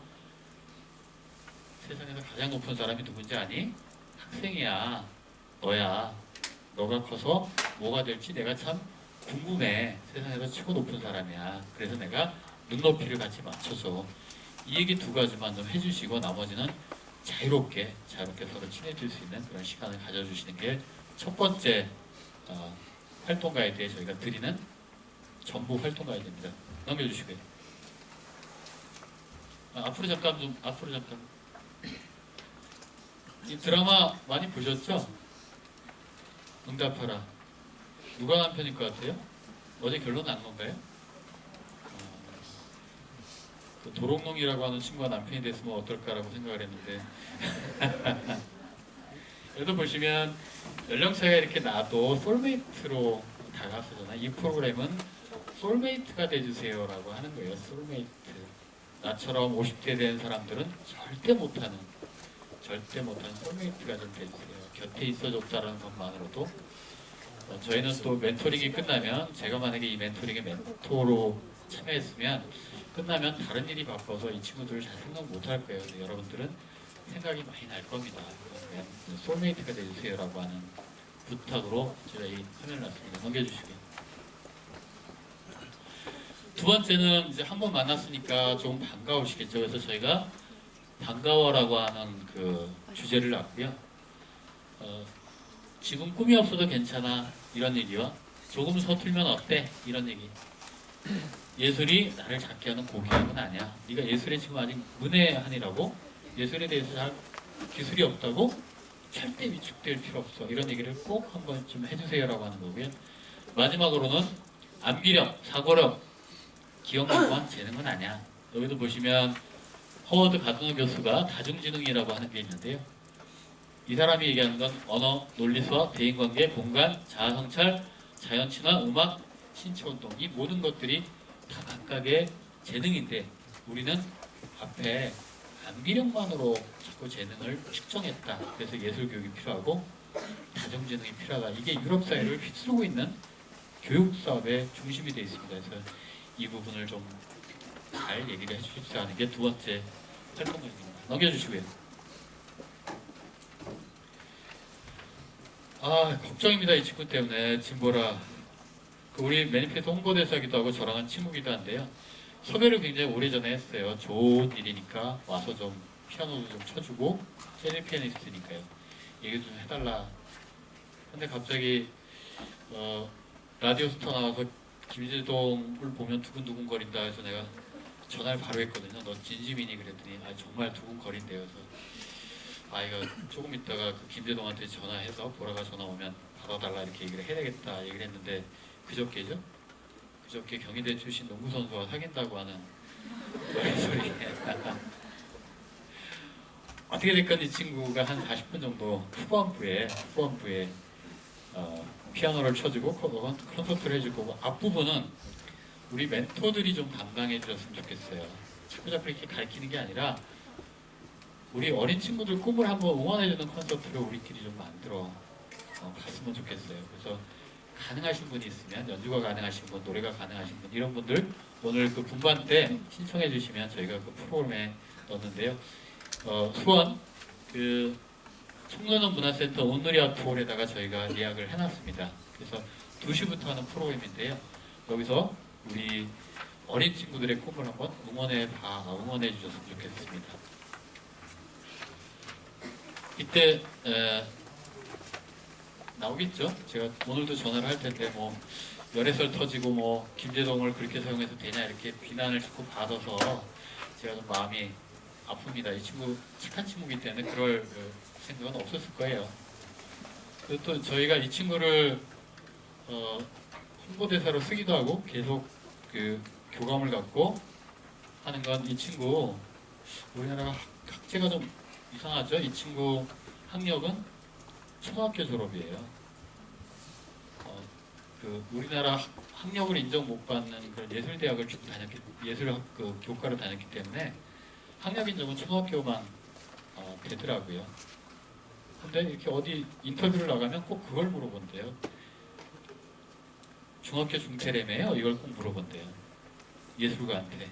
[SPEAKER 1] 세상에서 가장 높은 사람이 누군지 아니? 학생이야. 너야. 너가 커서 뭐가 될지 내가 참 궁금해. 세상에서 최고 높은 사람이야. 그래서 내가 눈높이를 같이 맞춰서 이 얘기 두 가지만 좀 해주시고 나머지는 자유롭게 서로 친해질 수 있는 그런 시간을 가져주시는 게 첫 번째 활동 가이드에 저희가 드리는 전부 활동 가이드입니다. 넘겨주시고요. 앞으로 잠깐 이 드라마 많이 보셨죠? 응답하라. 누가 남편일 것 같아요? 어제 결론 난 건가요? 그 도롱뇽이라고 하는 친구가 남편이 됐으면 어떨까라고 생각을 했는데 그래도 보시면 연령차가 이렇게 나도 솔메이트로 다가서잖아요. 이 프로그램은 솔메이트가 돼주세요라고 하는 거예요. 솔메이트. 나처럼 50대 된 사람들은 절대 못하는 솔메이트가 좀 돼주세요. 곁에 있어줬다는 것만으로도 저희는 또 멘토링이 끝나면 제가 만약에 이 멘토링에 멘토로 참여했으면 끝나면 다른 일이 바빠서 이 친구들을 잘 생각 못할 거예요. 그래서 여러분들은 생각이 많이 날 겁니다. 솔메이트가 돼주세요라고 하는 부탁으로 제가 이 화면을 놨습니다. 넘겨주시고요. 두 번째는 이제 한번 만났으니까 좀 반가우시겠죠. 그래서 저희가 반가워라고 하는 그 주제를 놨고요. 지금 꿈이 없어도 괜찮아 이런 얘기와 조금 서툴면 어때 이런 얘기. 예술이 나를 작게 하는 고귀함은 아니야. 네가 예술에 지금 아직 문외한이라고 예술에 대해서 잘 기술이 없다고 절대 위축될 필요 없어. 이런 얘기를 꼭 한번 좀 해주세요라고 하는 거고요. 마지막으로는 암기력, 사고력 기억만한 재능은 아니야. 여기도 보시면 허워드 가드너 교수가 다중지능이라고 하는 게 있는데요. 이 사람이 얘기하는 건 언어, 논리 수학, 대인관계, 공간, 자아성찰, 자연친화, 음악, 신체운동 이 모든 것들이 다 각각의 재능인데 우리는 앞에 암기력만으로 자꾸 재능을 측정했다. 그래서 예술교육이 필요하고 다중지능이 필요하다. 이게 유럽 사회를 휩쓸고 있는 교육 사업의 중심이 되어 있습니다. 그래서 이 부분을 좀 잘 얘기를 해주십사 하는 게 두 번째 설명입니다. 넘겨주시고요. 걱정입니다. 이 친구 때문에 진보라. 우리 매니페스토 홍보대사기도 하고 저랑은 친구기도 한데요. 섭외를 굉장히 오래전에 했어요. 좋은 일이니까 와서 좀 피아노도 좀 쳐주고 재즈 피아니스트니까요. 얘기 좀 해달라. 근데 갑자기 라디오스타 나와서 김재동을 보면 두근두근거린다 해서 내가 전화를 바로 했거든요. 너 진심이니? 그랬더니 정말 두근거린대요. 그래서 이거 조금 있다가 그 김재동한테 전화해서 보라가 전화 오면 받아달라 이렇게 얘기를 해야 되겠다 얘기를 했는데 그저께죠? 그저께 경희대 출신 농구선수와 사귄다고 하는 소리. 어떻게 됐건 이 친구가 한 40분 정도 후반부에 피아노를 쳐주고 콘서트를 해줄 거고 앞부분은 우리 멘토들이 좀 담당해 주셨으면 좋겠어요. 자꾸자꾸 이렇게 가르치는 게 아니라 우리 어린 친구들 꿈을 한번 응원해주는 콘서트를 우리끼리 좀 만들어 갔으면 좋겠어요. 그래서 가능하신 분이 있으면 연주가 가능하신 분, 노래가 가능하신 분 이런 분들 오늘 그 분반 때 신청해 주시면 저희가 그 프로그램에 넣었는데요. 수원 그 청소년 문화센터 온누리 아트홀에다가 저희가 예약을 해놨습니다. 그래서 2시부터 하는 프로그램인데요. 여기서 우리 어린 친구들의 꿈을 한번 응원해 주셨으면 좋겠습니다. 이때 나오겠죠? 제가 오늘도 전화를 할 텐데 뭐 열애설 터지고 뭐 김재동을 그렇게 사용해서 되냐 이렇게 비난을 자꾸 받아서 제가 좀 마음이 아픕니다. 이 친구 착한 친구이기 때문에 그럴 생각은 없었을 거예요. 그리고 또 저희가 이 친구를 홍보대사로 쓰기도 하고 계속 그 교감을 갖고 하는 건 이 친구 우리나라가 학제가 좀 이상하죠? 이 친구 학력은 초등학교 졸업이에요. 그 우리나라 학력을 인정 못 받는 그런 예술대학을 예술학 교과를 다녔기 때문에 학력 인정은 초등학교만 되더라고요. 근데 이렇게 어디 인터뷰를 나가면 꼭 그걸 물어본대요. 중학교 중퇴래매요? 이걸 꼭 물어본대요. 예술가한테.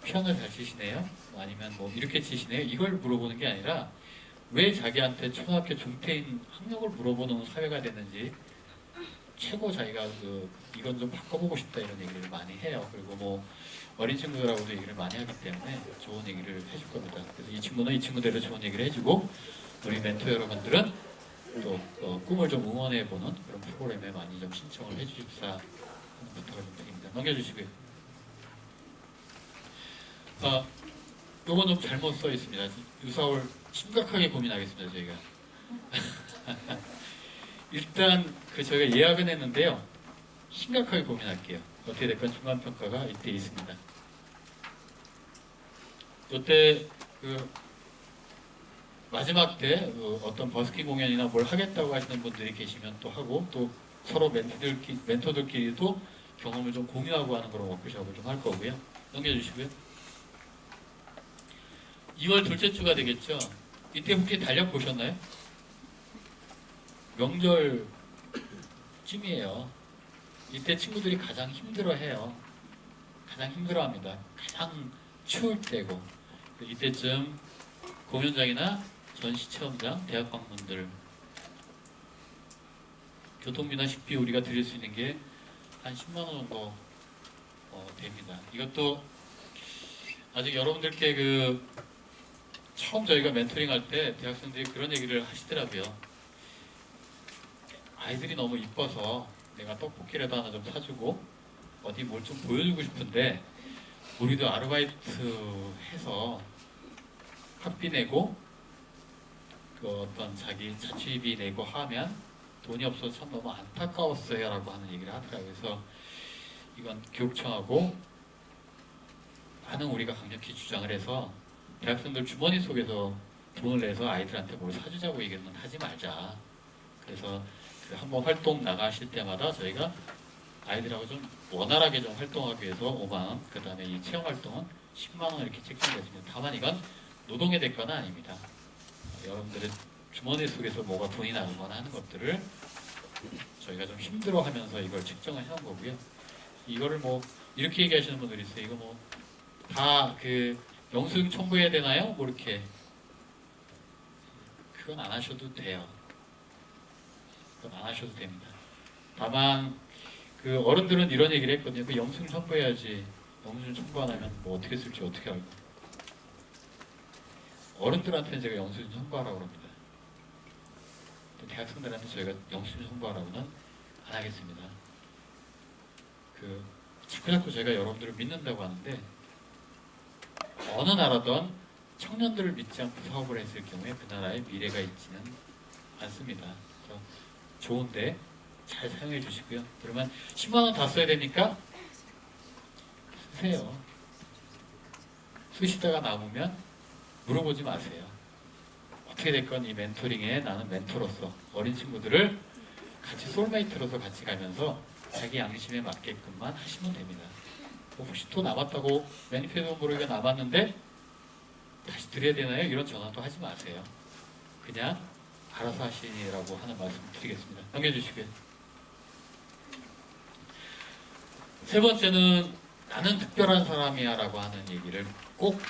[SPEAKER 1] 피아노 잘 치시네요? 아니면 뭐 이렇게 치시네요? 이걸 물어보는 게 아니라 왜 자기한테 초등학교 중퇴인 학력을 물어보는 사회가 됐는지 최고 자기가 이건 좀 바꿔보고 싶다 이런 얘기를 많이 해요. 그리고 뭐 어린 친구들하고도 얘기를 많이 하기 때문에 좋은 얘기를 해줄 겁니다. 그래서 이 친구는 이 친구대로 좋은 얘기를 해주고 우리 멘토 여러분들은 또 꿈을 좀 응원해보는 그런 프로그램에 많이 좀 신청을 해주십사 하는 부탁을 좀 드립니다. 넘겨주시고요. 요건 좀 잘못 써 있습니다. 유사올 심각하게 고민하겠습니다. 저희가 일단 저희가 예약은 했는데요. 심각하게 고민할게요. 어떻게 될건 중간평가가 이때 있습니다. 이때 마지막 때 어떤 버스킹 공연이나 뭘 하겠다고 하시는 분들이 계시면 또 하고 또 서로 멘토들끼리도 경험을 좀 공유하고 하는 그런 워크숍을 좀 할 거고요. 넘겨주시고요. 2월 둘째 주가 되겠죠. 이때 혹시 달력 보셨나요? 명절쯤이에요. 이때 친구들이 가장 힘들어해요. 가장 힘들어합니다. 가장 추울 때고 이때쯤 공연장이나 전시체험장, 대학 방문들 교통비나 식비 우리가 드릴 수 있는 게 한 10만 원 정도 됩니다. 이것도 아직 여러분들께 처음 저희가 멘토링 할 때 대학생들이 그런 얘기를 하시더라고요. 아이들이 너무 이뻐서 내가 떡볶이라도 하나 좀 사주고 어디 뭘 좀 보여주고 싶은데 우리도 아르바이트 해서 학비 내고 어떤 자기 자취비 내고 하면 돈이 없어서 참 너무 안타까웠어요 라고 하는 얘기를 하더라고요. 그래서 이건 교육청하고 많은 우리가 강력히 주장을 해서 대학생들 주머니 속에서 돈을 내서 아이들한테 뭘 사주자고 얘기는 하지 말자. 그래서 그 한번 활동 나가실 때마다 저희가 아이들하고 좀 원활하게 좀 활동하기 위해서 5만 원, 그 다음에 이 체험 활동은 10만 원 이렇게 책정됐습니다. 다만 이건 노동의 대가는 아닙니다. 여러분들의 주머니 속에서 뭐가 돈이 나거나 하는 것들을 저희가 좀 힘들어하면서 이걸 책정을 해놓은 거고요. 이거를 뭐 이렇게 얘기하시는 분들이 있어요. 이거 뭐 다 그 영수증 첨부해야 되나요? 뭐 이렇게. 그건 안 하셔도 돼요. 그건 안 하셔도 됩니다. 다만 그 어른들은 이런 얘기를 했거든요. 그 영수증 첨부해야지. 영수증 첨부 안 하면 뭐 어떻게 쓸지 어떻게 알고. 어른들한테는 제가 영수증 첨부하라고 합니다. 대학생들한테 저희가 영수증 첨부하라고는 안 하겠습니다. 그 자꾸 저희가 여러분들을 믿는다고 하는데 어느 나라든 청년들을 믿지 않고 사업을 했을 경우에 그 나라의 미래가 있지는 않습니다. 그래서 좋은데 잘 사용해 주시고요. 그러면 10만 원 다 써야 되니까 쓰세요. 쓰시다가 남으면 물어보지 마세요. 어떻게 됐건 이 멘토링에 나는 멘토로서 어린 친구들을 같이 솔메이트로서 같이 가면서 자기 양심에 맞게끔만 하시면 됩니다. 혹시 또 남았다고 매니페스토 모르게 남았는데 다시 드려야 되나요? 이런 전화도 하지 마세요. 그냥 알아서 하시라고 하는 말씀 드리겠습니다. 넘겨주시고요. 세 번째는 나는 특별한 사람이야 라고 하는 얘기를 꼭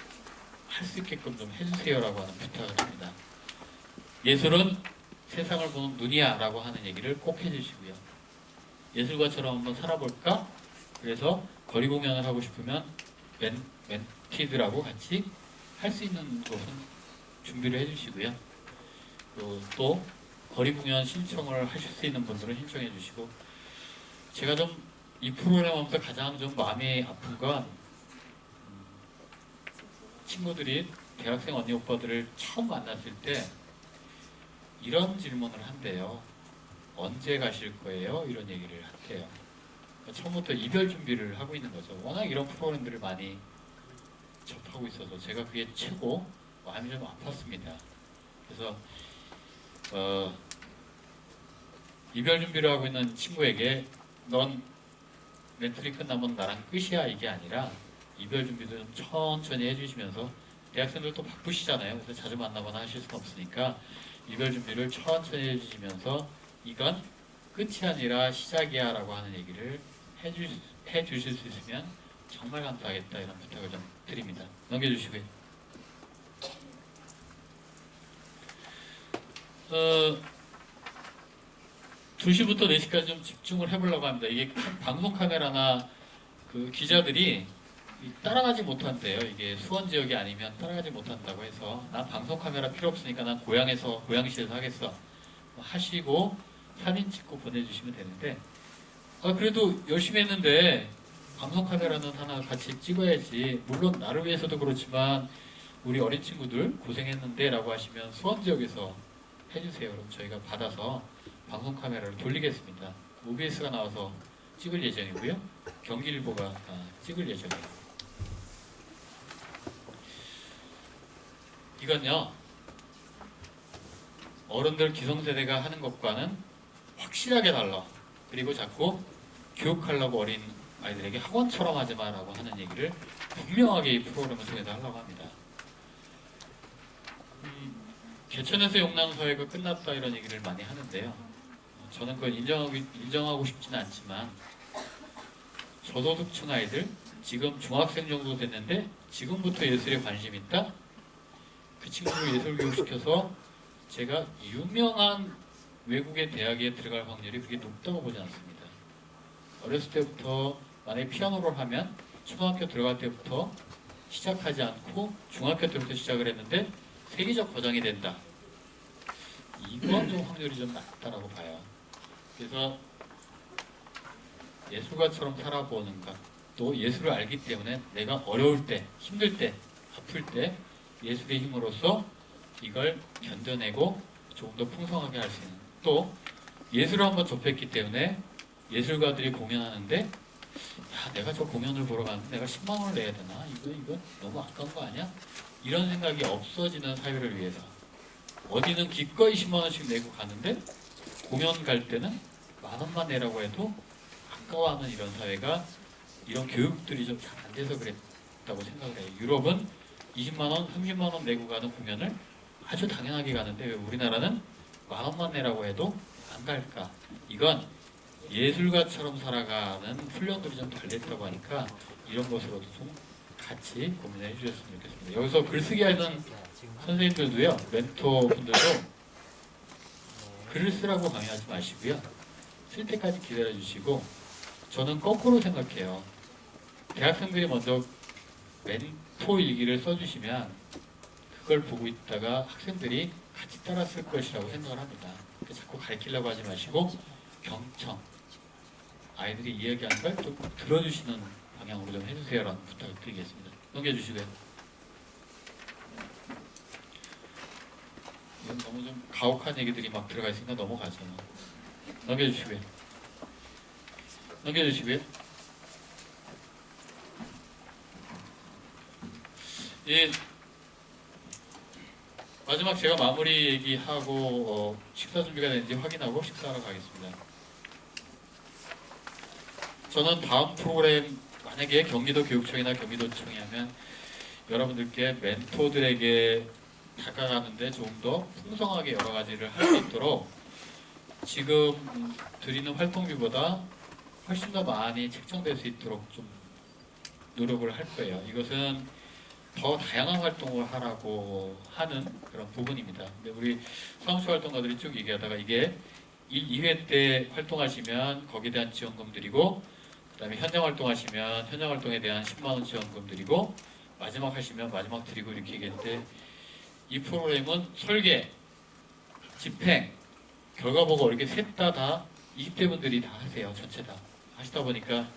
[SPEAKER 1] 할 수 있게끔 좀 해주세요 라고 하는 부탁을 합니다. 예술은 세상을 보는 눈이야 라고 하는 얘기를 꼭 해주시고요. 예술가처럼 한번 살아볼까? 그래서 거리 공연을 하고 싶으면 멘티들하고 같이 할 수 있는 곳은 준비를 해주시고요. 또 거리 공연 신청을 하실 수 있는 분들은 신청해 주시고, 제가 좀 이 프로그램 하면서 가장 좀 마음이 아픈 건 친구들이 대학생 언니 오빠들을 처음 만났을 때 이런 질문을 한대요. 언제 가실 거예요? 이런 얘기를 한대요. 처음부터 이별 준비를 하고 있는 거죠. 워낙 이런 프로그램들을 많이 접하고 있어서 제가 그게 최고 마음이 좀 아팠습니다. 그래서 이별 준비를 하고 있는 친구에게 넌 멘토링 끝나면 나랑 끝이야 이게 아니라 이별 준비도 좀 천천히 해주시면서 대학생들도 바쁘시잖아요. 그래서 자주 만나거나 하실 수는 없으니까 이별 준비를 천천히 해주시면서 이건 끝이 아니라 시작이야 라고 하는 얘기를 해주실 수 있으면 정말 감사하겠다 이런 부탁을 좀 드립니다. 넘겨주시고요. 2시부터 4시까지 좀 집중을 해보려고 합니다. 이게 방송 카메라나 그 기자들이 따라가지 못한대요. 이게 수원 지역이 아니면 따라가지 못한다고 해서 난 방송 카메라 필요 없으니까 난 고향시에서 하겠어 하시고 사진 찍고 보내주시면 되는데 그래도 열심히 했는데 방송 카메라는 하나 같이 찍어야지. 물론 나를 위해서도 그렇지만 우리 어린 친구들 고생했는데 라고 하시면 수원 지역에서 해주세요. 그럼 저희가 받아서 방송 카메라를 돌리겠습니다. OBS가 나와서 찍을 예정이고요. 경기일보가 찍을 예정이에요. 이건요, 어른들 기성세대가 하는 것과는 확실하게 달라. 그리고 자꾸 교육하려고 어린 아이들에게 학원처럼 하지 마라고 하는 얘기를 분명하게 이 프로그램을 통해서 하려고 합니다. 개천에서 용남 사회가 끝났다 이런 얘기를 많이 하는데요. 저는 그걸 인정하고 싶지는 않지만 저소득층 아이들 지금 중학생 정도 됐는데 지금부터 예술에 관심 있다? 그 친구를 예술 교육시켜서 제가 유명한 외국의 대학에 들어갈 확률이 그렇게 높다고 보지 않습니다. 어렸을 때부터 만약에 피아노를 하면 초등학교 들어갈 때부터 시작하지 않고 중학교 때부터 시작을 했는데 세계적 거장이 된다. 이건 좀 확률이 좀 낮다라고 봐요. 그래서 예술가처럼 살아보는 것, 또 예술을 알기 때문에 내가 어려울 때, 힘들 때, 아플 때 예술의 힘으로써 이걸 견뎌내고 조금 더 풍성하게 할 수 있는, 또 예술을 한번 접했기 때문에 예술가들이 공연하는데 야, 내가 저 공연을 보러 가는데 내가 10만 원을 내야 되나? 이거 너무 아까운 거 아니야? 이런 생각이 없어지는 사회를 위해서 어디는 기꺼이 10만 원씩 내고 가는데 공연 갈 때는 만 원만 내라고 해도 아까워하는 이런 사회가 이런 교육들이 좀 잘 안 돼서 그랬다고 생각을 해요. 유럽은 20만 원, 30만 원 내고 가는 공연을 아주 당연하게 가는데 왜 우리나라는 만 원만 내라고 해도 안 갈까? 이건 예술가처럼 살아가는 훈련들이 좀 덜 됐다고 하니까 이런 것으로도 좀 같이 고민해 주셨으면 좋겠습니다. 여기서 글쓰기 하는 선생님들도요, 멘토분들도 글을 쓰라고 강요하지 마시고요. 쓸 때까지 기다려 주시고 저는 거꾸로 생각해요. 대학생들이 먼저 멘토 일기를 써주시면 그걸 보고 있다가 학생들이 같이 따라 쓸 것이라고 생각을 합니다. 자꾸 가르치려고 하지 마시고 경청, 아이들이 이야기하는 걸 좀 들어주시는 방향으로 좀 해주세요라는 부탁을 드리겠습니다. 넘겨주시고요. 이건 너무 좀 가혹한 얘기들이 막 들어가 있으니까 넘어가죠. 넘겨주시고요. 넘겨주시고요. 예, 마지막 제가 마무리 얘기하고 식사 준비가 되는지 확인하고 식사하러 가겠습니다. 저는 다음 프로그램 만약에 경기도 교육청이나 경기도청이 하면 여러분들께 멘토들에게 다가가는데 조금 더 풍성하게 여러 가지를 할 수 있도록 지금 드리는 활동비보다 훨씬 더 많이 책정될 수 있도록 좀 노력을 할 거예요. 이것은 더 다양한 활동을 하라고 하는 그런 부분입니다. 근데 우리 사무처 활동가들이 쭉 얘기하다가 이게 2회 때 활동하시면 거기에 대한 지원금 드리고 그 다음에 현장 활동하시면 현장 활동에 대한 10만원 지원금 드리고 마지막 하시면 마지막 드리고 이렇게 얘기했는데 이 프로그램은 설계, 집행, 결과 보고 이렇게 셋 다 20대 분들이 다 하세요. 전체 다 하시다 보니까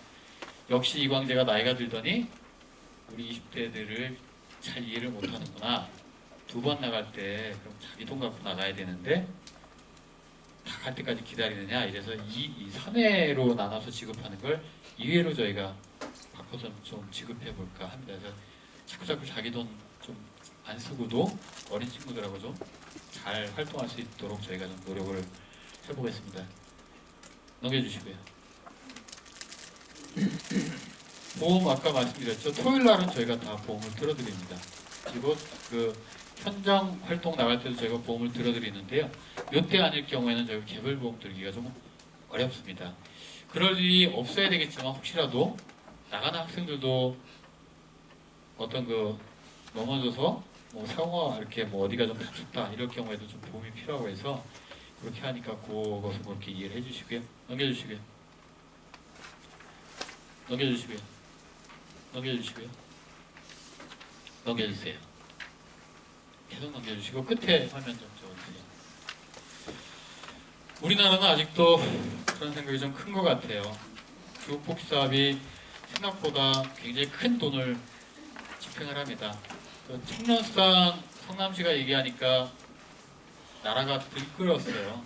[SPEAKER 1] 역시 이광재가 나이가 들더니 우리 20대들을 잘 이해를 못하는구나. 두 번 나갈 때 그럼 자기 돈 갖고 나가야 되는데 다 갈 때까지 기다리느냐 이래서 3회로 나눠서 지급하는 걸 2회로 저희가 바꿔서 좀 지급해 볼까 합니다. 그래서 자꾸 자기 돈 좀 안 쓰고도 어린 친구들하고 좀 잘 활동할 수 있도록 저희가 좀 노력을 해보겠습니다. 넘겨주시고요. 보험 아까 말씀드렸죠. 토요일 날은 저희가 다 보험을 들어드립니다. 그리고 그 현장 활동 나갈 때도 저희가 보험을 들어드리는데요. 이때 아닐 경우에는 저희가 개별 보험 들기가 좀 어렵습니다. 그럴 일이 없어야 되겠지만 혹시라도 나가는 학생들도 어떤 그 넘어져서 뭐 사고가 이렇게 뭐 어디가 좀 다쳤다 이럴 경우에도 좀 도움이 필요하고 해서 그렇게 하니까 그것을 그렇게 이해를 해주시고요. 넘겨주시고요. 넘겨주시고요. 넘겨주시고요. 넘겨주세요. 계속 넘겨주시고 끝에 화면 좀 적어주세요. 우리나라는 아직도 그런 생각이 좀 큰 것 같아요. 교육복지 사업이 생각보다 굉장히 큰 돈을 집행을 합니다. 청년수당 성남시가 얘기하니까 나라가 들끓었어요.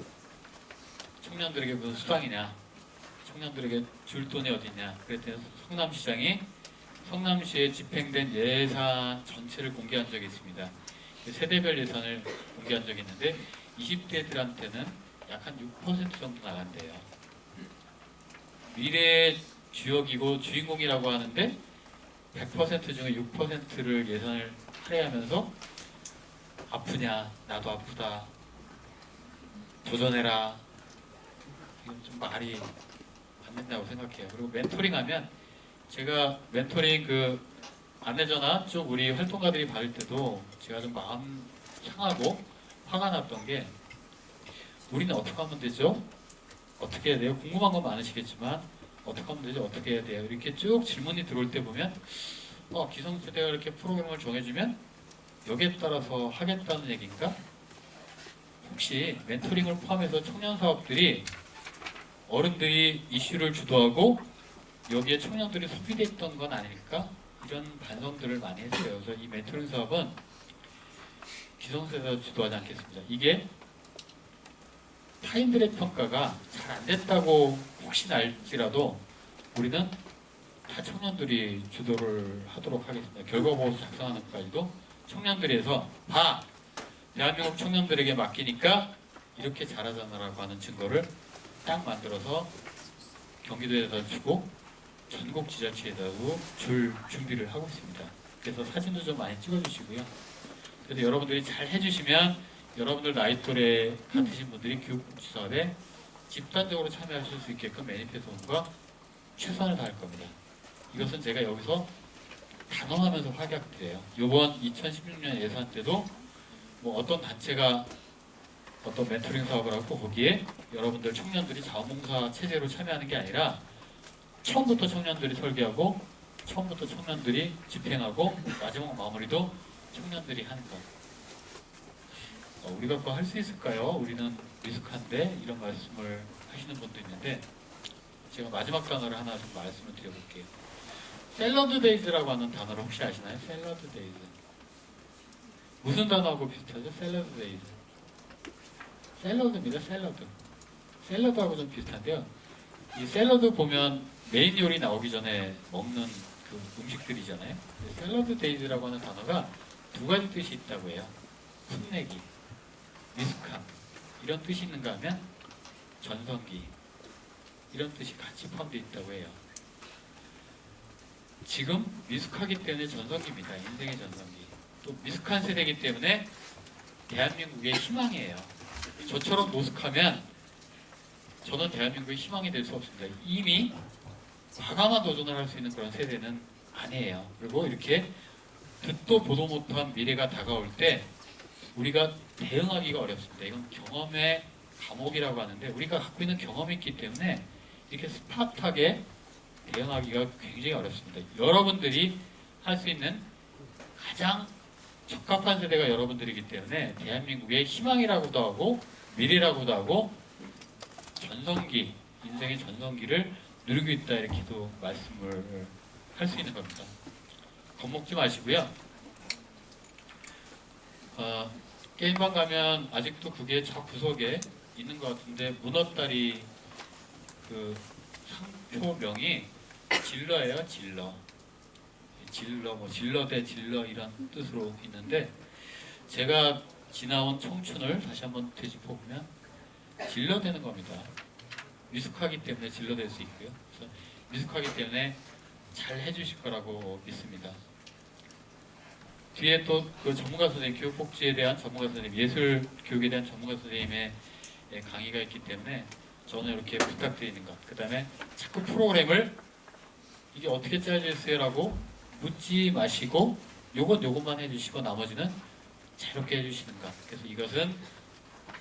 [SPEAKER 1] 청년들에게 무슨 수당이냐, 청년들에게 줄 돈이 어디냐. 그랬더니 성남시장이 성남시에 집행된 예산 전체를 공개한 적이 있습니다. 세대별 예산을 공개한 적이 있는데 20대들한테는 약 한 6% 정도 나간대요. 미래의 주역이고 주인공이라고 하는데 100% 중에 6%를 예산을 할애하면서 아프냐, 나도 아프다, 도전해라. 이건 좀 말이 안 된다고 생각해요. 그리고 멘토링하면 제가 멘토링 그 안내전화 쭉 우리 활동가들이 받을 때도 제가 좀 마음 상하고 화가 났던 게 우리는 어떻게 하면 되죠? 어떻게 해야 돼요? 궁금한 건 많으시겠지만 어떻게 하면 되죠? 어떻게 해야 돼요? 이렇게 쭉 질문이 들어올 때 보면 기성세대가 이렇게 프로그램을 정해주면 여기에 따라서 하겠다는 얘기인가? 혹시 멘토링을 포함해서 청년 사업들이 어른들이 이슈를 주도하고 여기에 청년들이 소비됐던 건 아닐까? 이런 반성들을 많이 했어요. 그래서 이 멘토링 사업은 기성세대가 주도하지 않겠습니다. 이게 타인들의 평가가 잘 안 됐다고 혹시 알지라도 우리는 다 청년들이 주도를 하도록 하겠습니다. 결과보고서 작성하는 것까지도 청년들이 해서 대한민국 청년들에게 맡기니까 이렇게 잘하잖아라고 하는 증거를 딱 만들어서 경기도에다 주고 전국 지자체에다도 줄 준비를 하고 있습니다. 그래서 사진도 좀 많이 찍어주시고요. 그래서 여러분들이 잘 해주시면 여러분들 나이 또래 같으신 분들이 교육복지 사업에 집단적으로 참여하실 수 있게끔 매니페스토가 최선을 다할 겁니다. 이것은 제가 여기서 단언하면서 확약드려요. 이번 2016년 예산 때도 뭐 어떤 단체가 어떤 멘토링 사업을 하고 거기에 여러분들 청년들이 자원봉사 체제로 참여하는 게 아니라 처음부터 청년들이 설계하고 처음부터 청년들이 집행하고 마지막 마무리도 청년들이 하는 것. 우리가 그거 할 수 있을까요? 우리는 미숙한데 이런 말씀을 하시는 분도 있는데 제가 마지막 단어를 하나 좀 말씀을 드려볼게요. 샐러드 데이즈라고 하는 단어를 혹시 아시나요? 샐러드 데이즈. 무슨 단어하고 비슷하죠? 샐러드 데이즈. 샐러드입니다. 샐러드하고 좀 비슷한데요. 이 샐러드 보면 메인 요리 나오기 전에 먹는 그 음식들이잖아요. 샐러드 데이즈라고 하는 단어가 두 가지 뜻이 있다고 해요. 풋내기, 미숙함 이런 뜻이 있는가 하면 전성기 이런 뜻이 같이 포함되어 있다고 해요. 지금 미숙하기 때문에 전성기입니다. 인생의 전성기. 또 미숙한 세대이기 때문에 대한민국의 희망이에요. 저처럼 노숙하면 저는 대한민국의 희망이 될 수 없습니다. 이미 과감한 도전을 할 수 있는 그런 세대는 아니에요. 그리고 이렇게 듣도 보도 못한 미래가 다가올 때 우리가 대응하기가 어렵습니다. 이건 경험의 감옥이라고 하는데 우리가 갖고 있는 경험이 있기 때문에 이렇게 스마트하게 대응하기가 굉장히 어렵습니다. 여러분들이 할 수 있는 가장 적합한 세대가 여러분들이기 때문에 대한민국의 희망이라고도 하고 미래라고도 하고 전성기, 인생의 전성기를 누리고 있다 이렇게도 말씀을 할 수 있는 겁니다. 겁먹지 마시고요. 게임방 가면 아직도 그게 저 구석에 있는 것 같은데 문어다리 그 상표명이 질러예요. 질러 뭐 질러 대 질러 이런 뜻으로 있는데 제가 지나온 청춘을 다시 한번 되짚어보면 질러대는 겁니다. 미숙하기 때문에 질러댈 수 있고요. 그래서 미숙하기 때문에 잘 해주실 거라고 믿습니다. 뒤에 또 그 전문가 선생님, 교육복지에 대한 전문가 선생님, 예술 교육에 대한 전문가 선생님의 강의가 있기 때문에 저는 이렇게 부탁드리는 것. 그 다음에 자꾸 프로그램을 이게 어떻게 짜여져 있어요? 라고 묻지 마시고 요것만 해주시고 나머지는 자유롭게 해주시는 것. 그래서 이것은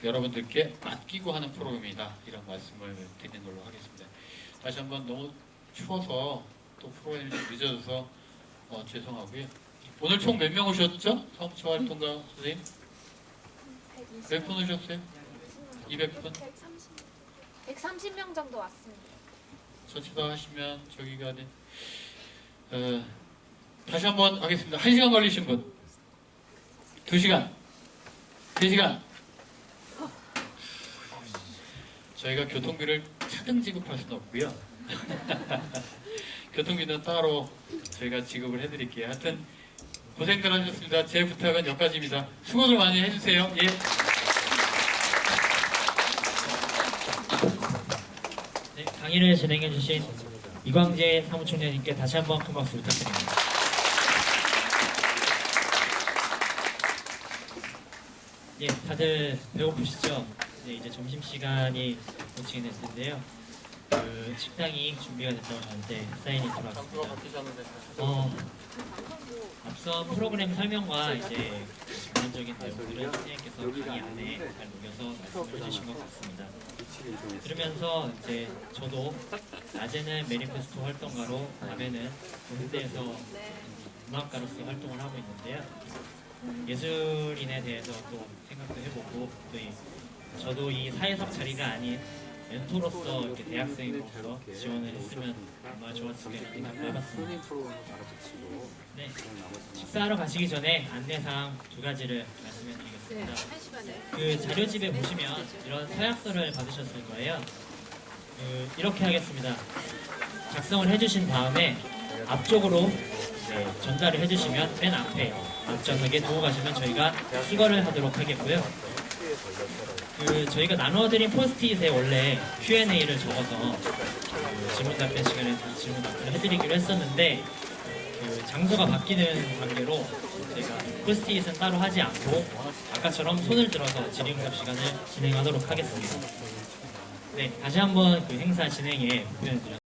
[SPEAKER 1] 여러분들께 맡기고 하는 프로그램이다. 이런 말씀을 드리는 걸로 하겠습니다. 다시 한번 너무 추워서 또 프로그램이 좀 늦어져서 죄송하고요. 오늘 총 몇 명 오셨죠? 사무처활동가 선생님? 몇 분 오셨어요? 200분?
[SPEAKER 2] 130명 정도 왔습니다.
[SPEAKER 1] 전체 다 하시면 저기가 다시 한번 하겠습니다. 1시간 걸리신 분? 2시간? 3시간? 저희가 교통비를 차등 지급할 수는 없고요. 교통비는 따로 저희가 지급을 해드릴게요. 하여튼 고생들 하셨습니다. 제 부탁은 여기까지입니다. 수고들 많이 해주세요. 예.
[SPEAKER 3] 네, 강의를 진행해주신 이광재 사무총장님께 다시 한번 큰 박수 부탁드립니다. 예, 다들 배고프시죠? 네, 이제 점심시간이 도착이 됐을 텐데요. 그 식당이 준비가 됐다고 저한테 사인이 들어왔습니다. 앞선 프로그램 설명과 이제 전반적인 내용들은 선생님께서 강의 안에 잘 녹여서 말씀을 해주신 것 같습니다. 그러면서 이제 저도 낮에는 매니페스토 활동가로 밤에는 홍대에서 음악가로서 활동을 하고 있는데요. 예술인에 대해서 또 생각도 해보고 또 저도 이 사회적 자리가 아닌 멘토로서 이렇게 대학생으로서 지원을 했으면 정말 좋았을 거라는 생각을 해봤습니다. 네, 식사하러 가시기 전에 안내사항 2가지를 말씀해드리겠습니다. 그 자료집에 보시면 이런 서약서를 받으셨을 거예요. 이렇게 하겠습니다. 작성을 해주신 다음에 앞쪽으로 전달을 해주시면 맨 앞에 앞좌석에 두고 가시면 저희가 수거를 하도록 하겠고요. 저희가 나눠드린 포스트잇에 원래 Q&A를 적어서 질문 답변 시간에 질문 답변을 해드리기로 했었는데 장소가 바뀌는 관계로 저희가 포스트잇은 따로 하지 않고 아까처럼 손을 들어서 질의응답 시간을 진행하도록 하겠습니다. 네, 다시 한번 그 행사 진행에 답변을 드렸습니다.